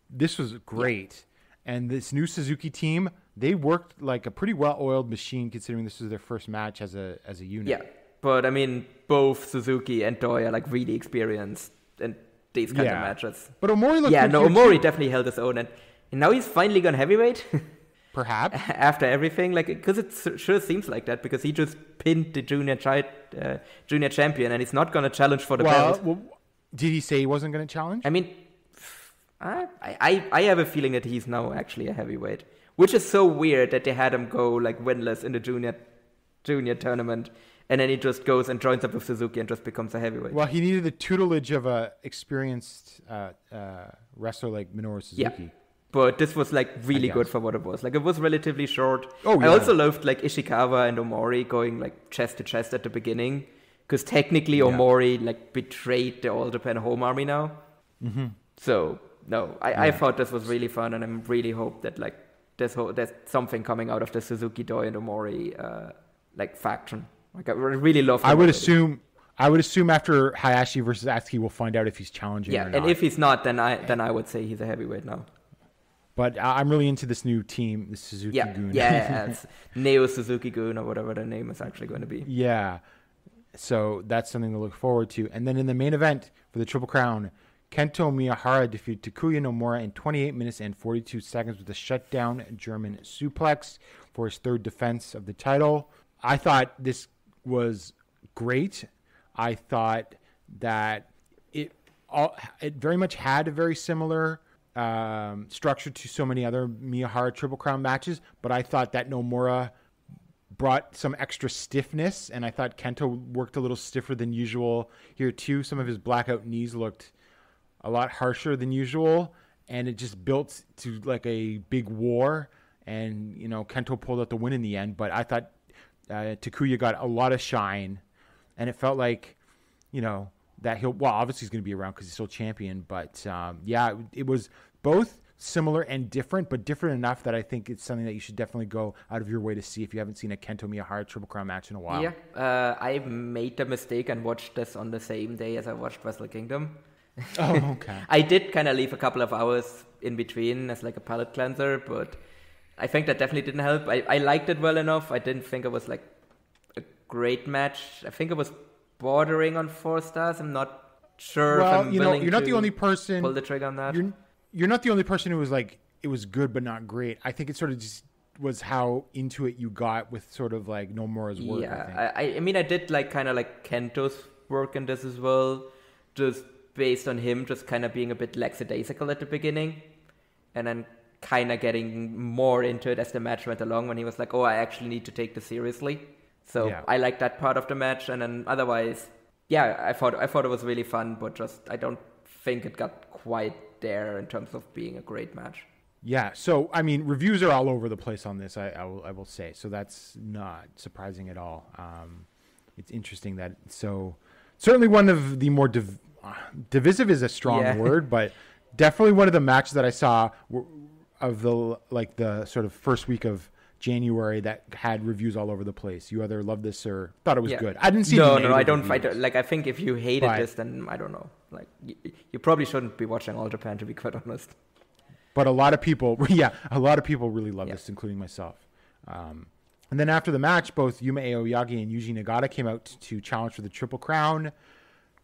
This was great. And this new Suzuki team, they worked like a pretty well-oiled machine considering this was their first match as a unit. Yeah, but I mean, both Suzuki and Doi are, like, really experienced in these kind of matches. But Omori looked Omori definitely held his own, and now he's finally gone heavyweight. Perhaps. After everything, like, because it sure seems like that, because he just pinned the junior champion, and he's not going to challenge for the belt. Well, Did he say he wasn't going to challenge? I mean, I have a feeling that he's now actually a heavyweight, which is so weird that they had him go like winless in the junior tournament, and then he just goes and joins up with Suzuki and just becomes a heavyweight. Well, he needed the tutelage of a experienced wrestler like Minoru Suzuki. Yeah. But this was like really good for what it was. Like it was relatively short. Oh, yeah. I also loved like Ishikawa and Omori going like chest to chest at the beginning, because technically Omori like betrayed the All Japan Home Army now. Mm-hmm. So no, I thought this was really fun, and I really hope that like there's something coming out of the Suzuki Doi and Omori like faction. Like I really love. I would assume after Hayashi versus Atsuki, we'll find out if he's challenging. Yeah, or not. And if he's not, then I would say he's a heavyweight now. But I'm really into this new team, the Suzuki Gun. Yeah, it's Neo Suzuki Gun or whatever the name is actually going to be. Yeah, so that's something to look forward to. And then in the main event for the Triple Crown, Kento Miyahara defeated Takuya Nomura in 28 minutes and 42 seconds with a shutdown German suplex for his third defense of the title. I thought this was great. I thought that it very much had a very similar structure to so many other Miyahara Triple Crown matches, but I thought that Nomura brought some extra stiffness, and I thought Kento worked a little stiffer than usual here too. Some of his blackout knees looked a lot harsher than usual, and it just built to like a big war, and Kento pulled out the win in the end. But I thought Takuya got a lot of shine, and it felt like that obviously he's going to be around because he's still champion, but it was both similar and different, but different enough that I think it's something that you should definitely go out of your way to see if you haven't seen a Kento Miyahara Triple Crown match in a while. Yeah, I made the mistake and watched this on the same day as I watched Wrestle Kingdom. Oh, okay. I did kind of leave a couple of hours in between as like a palate cleanser, but I think that definitely didn't help. I liked it well enough. I didn't think it was like a great match. I think it was bordering on 4 stars. I'm not sure. Well, if I'm willing you're not to the only person. Pull the trigger on that. You're not the only person who was like it was good but not great. I think it sort of just was how into it you got with sort of like Nomura's work. Yeah, I mean I did like kind of like Kento's work in this as well, just based on him just kind of being a bit lackadaisical at the beginning, and then kind of getting more into it as the match went along when he was like, oh, I actually need to take this seriously. So I like that part of the match, and then otherwise, I thought it was really fun, but just I don't think it got quite there in terms of being a great match. Yeah, so I mean, reviews are all over the place on this. I will say, so that's not surprising at all. It's interesting that certainly one of the more divisive is a strong word, but definitely one of the matches that I saw of the sort of first week of January that had reviews all over the place. You either loved this or thought it was good. I didn't see No, I don't fight. Like, I think if you hated this, then I don't know. Like, you probably shouldn't be watching All Japan, to be quite honest. But a lot of people, really love this, including myself. And then after the match, both Yuma Aoyagi and Yuji Nagata came out to challenge for the Triple Crown.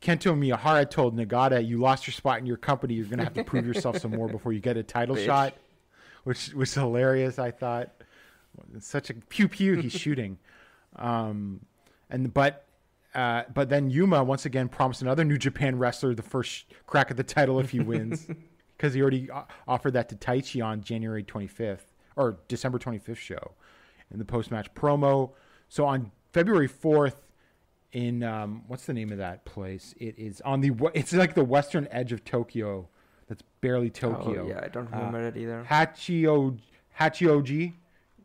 Kento Miyahara told Nagata, "You lost your spot in your company. You're going to have to prove yourself some more before you get a title shot," which was hilarious, I thought. Such a pew he's shooting. But then Yuma once again promised another New Japan wrestler the first crack at the title if he wins, because he already offered that to Taichi on January 25th or December 25th show in the post-match promo. So on February 4th in what's the name of that place? It is it's like the western edge of Tokyo. That's barely Tokyo. Oh, yeah, I don't remember that either. Hachioji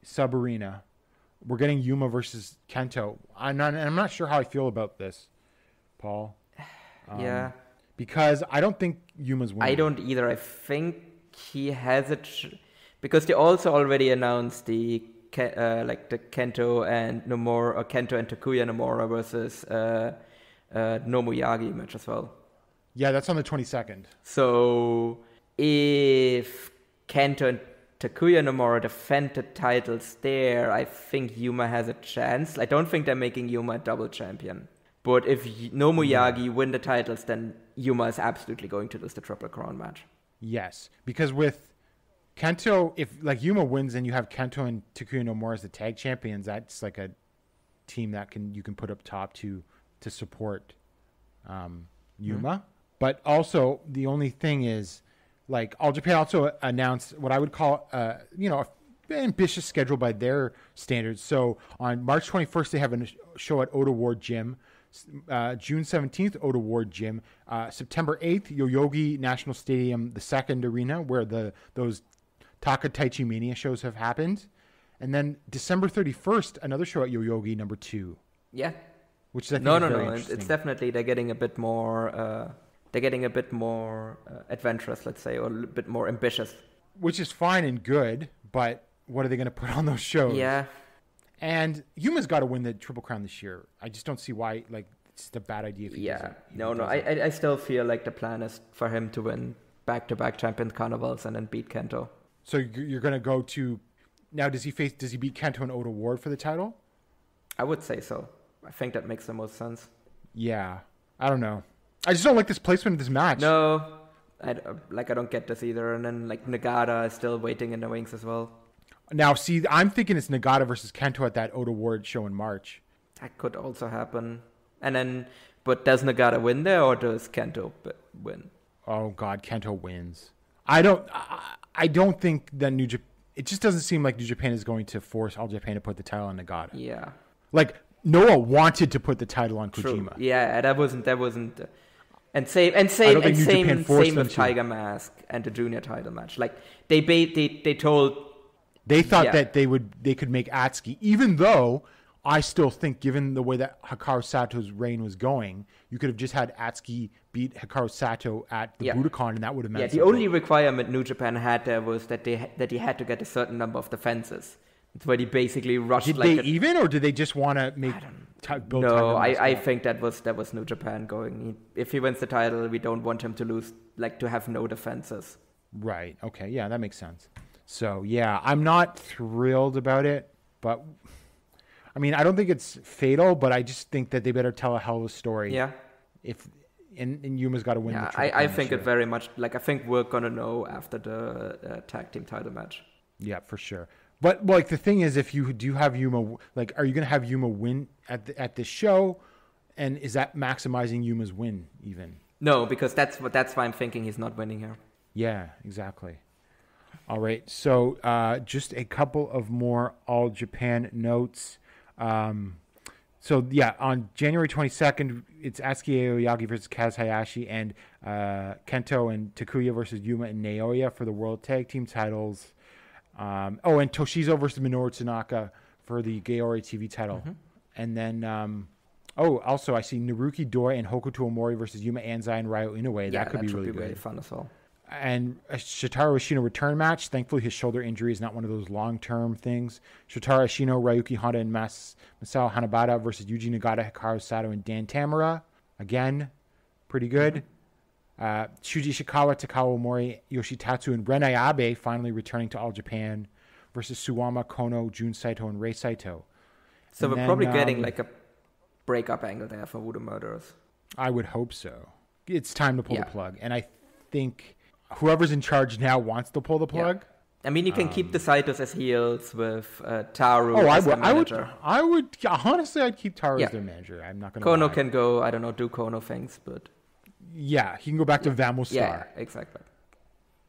Sub Arena. We're getting Yuma versus Kento. I'm not sure how I feel about this, Paul. Because I don't think Yuma's winning. I don't either. I think he has it because they also already announced the Kento and Nomura, or Kento and Takuya Nomura versus Nomuyagi match as well. Yeah, that's on the 22nd. So if Kento and Takuya Nomura defend the titles there, I think Yuma has a chance. I don't think they're making Yuma a double champion. But if Nomuyagi win the titles, then Yuma is absolutely going to lose the Triple Crown match. Yes, because with Kento, if like Yuma wins and you have Kento and Takuya Nomura as the tag champions, that's like a team that you can put up top to support Yuma. But also, the only thing is, like, All Japan also announced what I would call, an ambitious schedule by their standards. So on March 21st, they have a show at Oda Ward Gym. June 17th, Oda Ward Gym. September 8th, Yoyogi National Stadium, the second arena where those Taka Taichi Mania shows have happened. And then December 31st, another show at Yoyogi, number 2. Yeah. Which is, I think, very no. interesting. It's definitely they're getting a bit more. They're getting a bit more adventurous, let's say, or a bit more ambitious. Which is fine and good, but what are they going to put on those shows? Yeah. And Yuma's got to win the Triple Crown this year. I just don't see why. Like, it's a bad idea. If he doesn't. No. I still feel like the plan is for him to win back-to-back champion carnivals and then beat Kento. So you're going to go to now. Does he beat Kento and Oda Ward for the title? I would say so. I think that makes the most sense. Yeah, I don't know. I just don't like this placement of this match. No, I don't get this either. And then like Nagata is still waiting in the wings as well. Now, see, I'm thinking it's Nagata versus Kento at that Oda Ward show in March. That could also happen. And then, but does Nagata win there or does Kento win? Oh God, Kento wins. I don't think that New Japan. It just doesn't seem like New Japan is going to force All Japan to put the title on Nagata. Yeah. Like Noah wanted to put the title on Kojima. True. Yeah, that wasn't. And same with Tiger Mask and the junior title match. Like they told. They thought that they could make Atsuki, even though I still think, given the way that Hikaru Sato's reign was going, you could have just had Atsuki beat Hikaru Sato at the Budokan, and that would have meant. Yeah, the only requirement New Japan had there was that he had to get a certain number of defenses. It's where he basically rushed. Did they even, or did they just want to make? No, I think that was New Japan going. If he wins the title, we don't want him to lose, like to have no defenses. Right. Okay. Yeah, that makes sense. So yeah, I'm not thrilled about it, but I mean, I don't think it's fatal, but I just think that they better tell a hell of a story. Yeah. And Yuma's got to win. Yeah, I think it very much. Like I think we're gonna know after the tag team title match. Yeah, for sure. But like the thing is, if you do have Yuma, like, are you going to have Yuma win at this show, and is that maximizing Yuma's win even? No, because that's why I'm thinking he's not winning here. Yeah, exactly. All right, so just a couple of more All Japan notes. So yeah, on January 22nd, it's Atsuki Aoyagi versus Kaz Hayashi, and Kento and Takuya versus Yuma and Naoya for the World Tag Team titles. And Toshizo versus Minoru Tanaka for the Gaori TV title. Mm-hmm. And then, also I see Naruki Doi and Hokuto Omori versus Yuma Anzai and Ryo Inoue. Yeah, that could be really very fun as well. And a Shotaro Ashino return match. Thankfully, his shoulder injury is not one of those long-term things. Shotaro Ashino, Ryuki Honda, and Masao Hanabata versus Yuji Nagata, Hikaru Sato, and Dan Tamura. Again, pretty good. Shuji Ishikawa, Takao Omori, Yoshitatsu, and Ren Ayabe finally returning to All Japan versus Suwama, Kono, Jun Saito, and Rei Saito. So we're probably getting like a breakup angle there for Voodoo Murderers. I would hope so. It's time to pull the plug. And I think whoever's in charge now wants to pull the plug. Yeah. I mean, you can keep the Saitos as heels with Taru as the manager. I would honestly, I'd keep Taru as their manager. I'm not going to Kono can go, I don't know, do Kono things, but... Yeah, he can go back to Vamos Star. Yeah, exactly.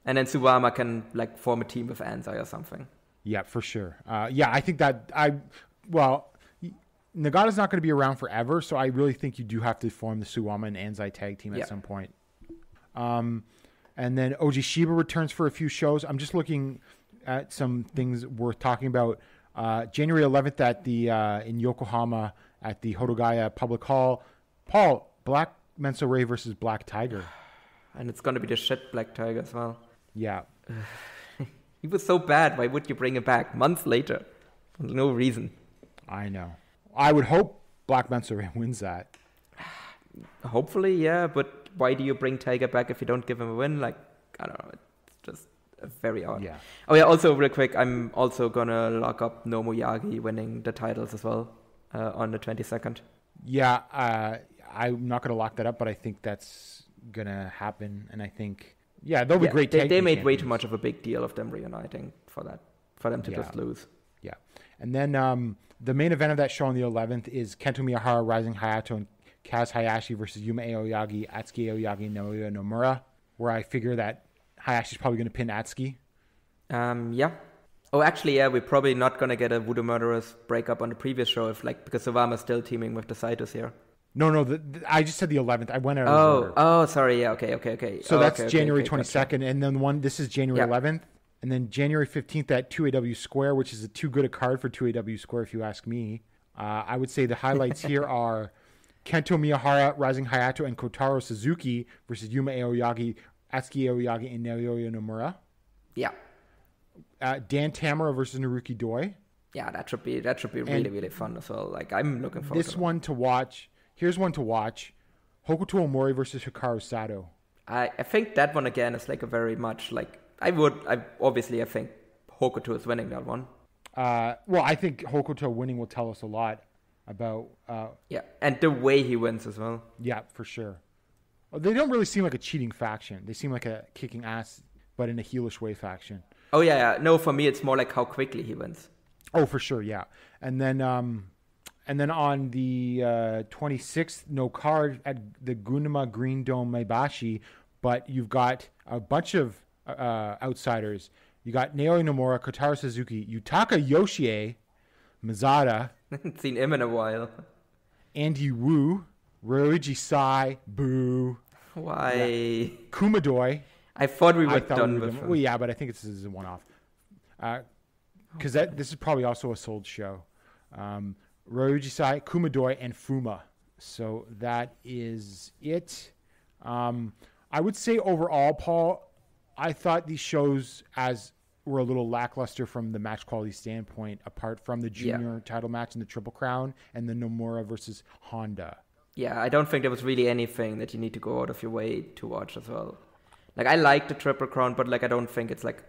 And then Suwama can like form a team with Anzai or something. Yeah, for sure. I think that Nagata's not going to be around forever, so I really think you do have to form the Suwama and Anzai tag team at some point. And then Oji Shiba returns for a few shows. I'm just looking at some things worth talking about. January 11th at the in Yokohama at the Hodogaya Public Hall. Paul, Black Menso Ray versus Black Tiger. And it's going to be the shit Black Tiger as well. Yeah. He was so bad. Why would you bring him back months later? For no reason. I know. I would hope Black Menso Ray wins that. Hopefully, yeah. But why do you bring Tiger back if you don't give him a win? Like, I don't know. It's just very odd. Yeah. Oh, yeah. Also, real quick, I'm also going to lock up Nomoyagi winning the titles as well on the 22nd. Yeah. I'm not going to lock that up, but I think that's going to happen. And I think, they'll be great tag team They made champions. way too much of a big deal of them reuniting for them to just lose. Yeah. And then the main event of that show on the 11th is Kento Miyahara, Rising Hayato, and Kaz Hayashi versus Yuma Aoyagi, Atsuki Aoyagi, and Naoya Nomura, where I figure that Hayashi's probably going to pin Atsuki. Yeah. Oh, actually, yeah, we're probably not going to get a Voodoo Murderers breakup on the previous show because Savama's still teaming with the Saitos here. No, I just said the 11th. I went out of order. Oh, sorry. Yeah, okay. So that's January 22nd, gotcha. And then this is January 11th. And then January 15th at 2AW Square, which is too good a card for 2AW Square, if you ask me. I would say the highlights here are Kento Miyahara, Rising Hayato, and Kotaro Suzuki versus Yuma Aoyagi, Atsuki Aoyagi, and Naoya Nomura. Yeah. Dan Tamura versus Naruki Doi. Yeah, that should be really, really fun as well. Like, I'm looking forward to this one to watch. Here's one to watch. Hokuto Omori versus Hikaru Sato. I think that one, again, is like a very much like... I think Hokuto is winning that one. Well, I think Hokuto winning will tell us a lot about... and the way he wins as well. Yeah, for sure. They don't really seem like a cheating faction. They seem like a kicking ass, but in a heelish way faction. Oh, yeah. No, for me, it's more like how quickly he wins. Oh, for sure, yeah. And then on the 26th, no card at the Gunma Green Dome Maebashi, but you've got a bunch of outsiders. You got Naoya Nomura, Kotaro Suzuki, Yutaka Yoshie, Mazada. Haven't seen him in a while. Andy Wu, Ryoji Sai, boo. Why? Yeah. Kumadoi. I thought we were done with him. Well, yeah, but I think this is a one-off. Because this is probably also a sold show. Ryoji Sai, Kumadoi, and Fuma. So that is it. I would say overall, Paul, I thought these shows were a little lackluster from the match quality standpoint, apart from the junior title match and the Triple Crown and the Nomura versus Honda. Yeah, I don't think there was really anything that you need to go out of your way to watch as well. Like, I like the Triple Crown, but like I don't think it's like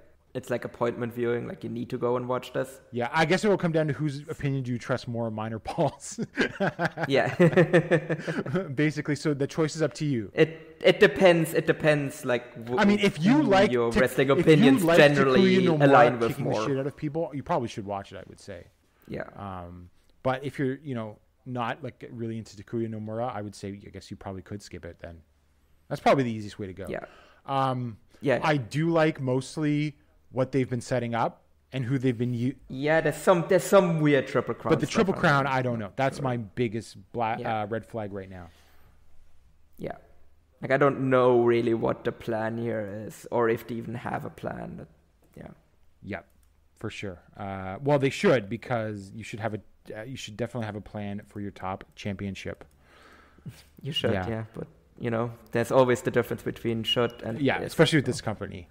appointment viewing. Like, you need to go and watch this. Yeah, I guess it will come down to whose opinion do you trust more, mine or Paul's. Yeah. Basically, so the choice is up to you. It depends. It depends. Like, I mean, if you like your wrestling opinions, generally align with kicking more. The shit out of people, you probably should watch it. I would say. Yeah. But if you're not like really into Takuya Nomura, I would say I guess you probably could skip it then. That's probably the easiest way to go. Yeah. I do like mostly what they've been setting up and who they've been there's some weird Triple Crown. But the Triple Crown, I don't know. That's my biggest red flag right now. Yeah. Like, I don't know really what the plan here is, or if they even have a plan. Yep, for sure. Well, they should, because you should definitely have a plan for your top championship. You should, yeah. But there's always the difference between should and especially with this company.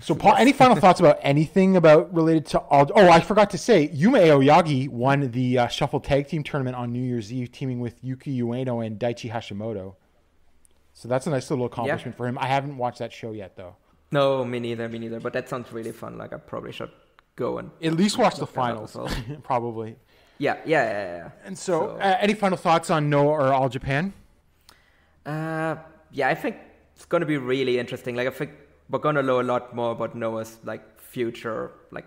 So, Paul, any final thoughts about anything related to all? Oh, I forgot to say, Yuma Aoyagi won the Shuffle Tag Team Tournament on New Year's Eve, teaming with Yuki Ueno and Daichi Hashimoto. So that's a nice little accomplishment for him. I haven't watched that show yet, though. No, me neither. But that sounds really fun. Like, I probably should go and at least watch the finals, probably. Yeah. And so any final thoughts on Noah or All Japan? I think it's going to be really interesting. Like, I think we're going to know a lot more about Noah's like future. Like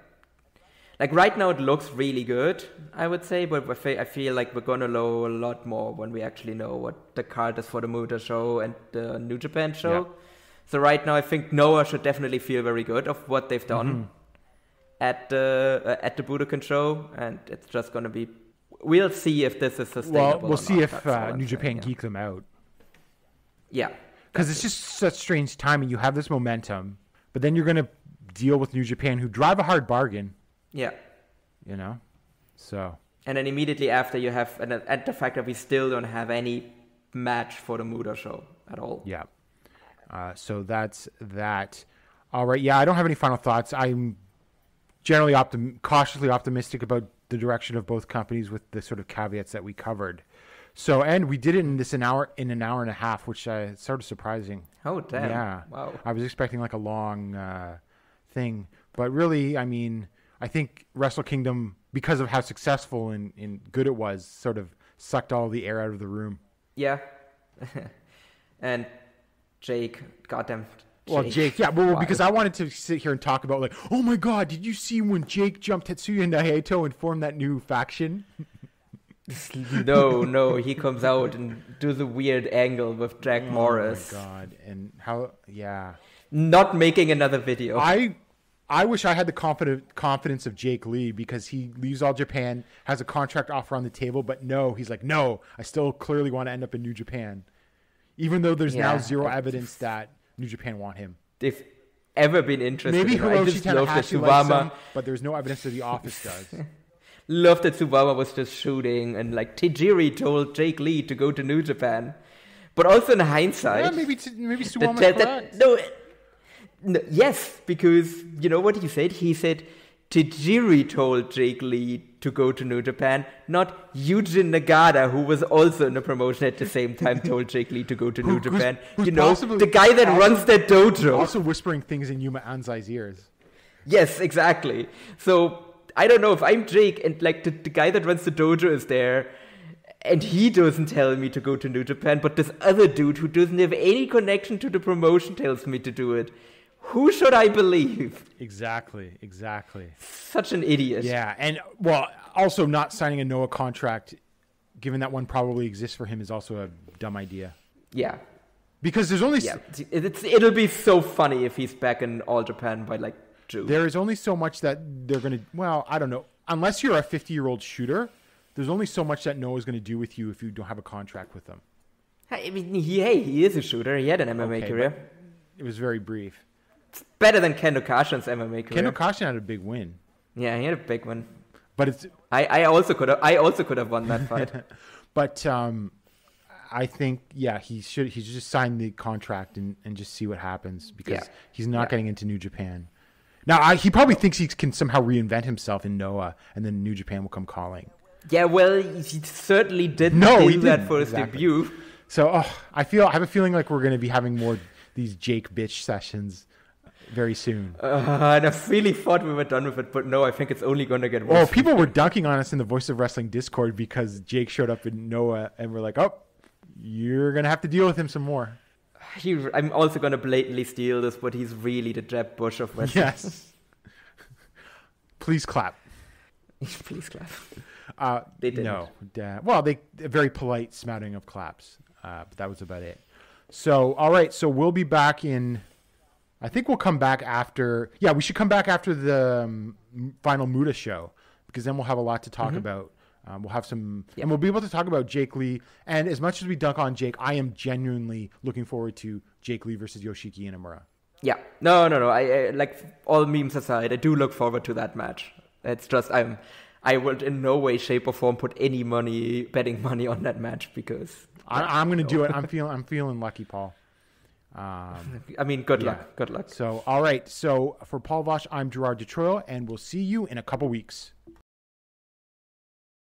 right now it looks really good, I would say, but I feel like we're going to know a lot more when we actually know what the card is for the Muta show and the New Japan show. Yeah. So right now I think Noah should definitely feel very good of what they've done at the Budokan show, and it's just going to be... We'll see if this is sustainable. Well, we'll see if New Japan geek them out. Yeah. Because it's just such strange timing. You have this momentum, but then you're going to deal with New Japan, who drive a hard bargain. Yeah. So. And then immediately after you have, and the fact that we still don't have any match for the Muda show at all. Yeah. So that's that. All right. Yeah, I don't have any final thoughts. I'm generally cautiously optimistic about the direction of both companies, with the sort of caveats that we covered. So, and we did it in an hour and a half, which is sort of surprising. Oh, damn. Yeah. Wow. I was expecting like a long thing, but really, I mean, I think Wrestle Kingdom, because of how successful and good it was, sort of sucked all the air out of the room. Yeah. And Jake, goddamn Jake. Well, Jake, yeah, well, because I wanted to sit here and talk about, like, oh my God, did you see when Jake jumped Tetsuya Naito and formed that new faction? No, he comes out and does a weird angle with Jack Morris. Oh my god! And how? Yeah. Not making another video. I wish I had the confidence of Jake Lee, because he leaves All Japan, has a contract offer on the table, but he's like, no, I still clearly want to end up in New Japan, even though there's now zero evidence that New Japan want him. They've ever been interested. Maybe Hiroshi Tanahashi likes him, but there's no evidence that the office does. Love that Tsubama was just shooting, and like Tajiri told Jake Lee to go to New Japan. But also in hindsight... Yeah, maybe Tsubama's correct. No, yes, because you know what he said? He said Tajiri told Jake Lee to go to New Japan, not Yujin Nagata, who was also in the promotion at the same time, told Jake Lee to go to New Japan. Who's the guy that runs that dojo. Also whispering things in Yuma Anzai's ears. Yes, exactly. So... I don't know if I'm Jake and like the guy that runs the dojo is there and he doesn't tell me to go to New Japan, but this other dude who doesn't have any connection to the promotion tells me to do it. Who should I believe? Exactly. Such an idiot. Yeah, and well, also not signing a Noah contract, given that one probably exists for him, is also a dumb idea. Yeah. Because there's only... Yeah, it'll be so funny if he's back in All Japan by like June. There is only so much that they're going to... Well, I don't know. Unless you're a 50-year-old shooter, there's only so much that Noah's going to do with you if you don't have a contract with them. I mean, he is a shooter. He had an MMA career. It was very brief. It's better than Ken Okashin's MMA career. Ken Okashin had a big win. Yeah, he had a big one. But it's... I also could have won that fight. But I think, he should just sign the contract and just see what happens, because he's not getting into New Japan. Now, he probably thinks he can somehow reinvent himself in Noah, and then New Japan will come calling. Yeah, well, he certainly didn't do that for his debut. So, I have a feeling like we're going to be having more these Jake bitch sessions very soon. And I really thought we were done with it, but no, I think it's only going to get worse. Oh, people were dunking on us in the Voice of Wrestling Discord because Jake showed up in Noah, and we're like, you're going to have to deal with him some more. I'm also going to blatantly steal this, but he's really the Jeb Bush of wrestling. Yes. Please clap. Please clap. They didn't. No. A very polite smattering of claps. But that was about it. So, all right. So we'll be back in... I think we'll come back after... Yeah, we should come back after the final Muda show, because then we'll have a lot to talk about. We'll have some, and we'll be able to talk about Jake Lee. And as much as we dunk on Jake, I am genuinely looking forward to Jake Lee versus Yoshiki Inamura. Yeah, no. I like, all memes aside, I do look forward to that match. It's just I would in no way, shape, or form put any betting money on that match, because I'm going to do it. I'm feeling lucky, Paul. I mean, good luck. So, all right. So for Paul Vosh, I'm Gerard DeTroyle, and we'll see you in a couple weeks.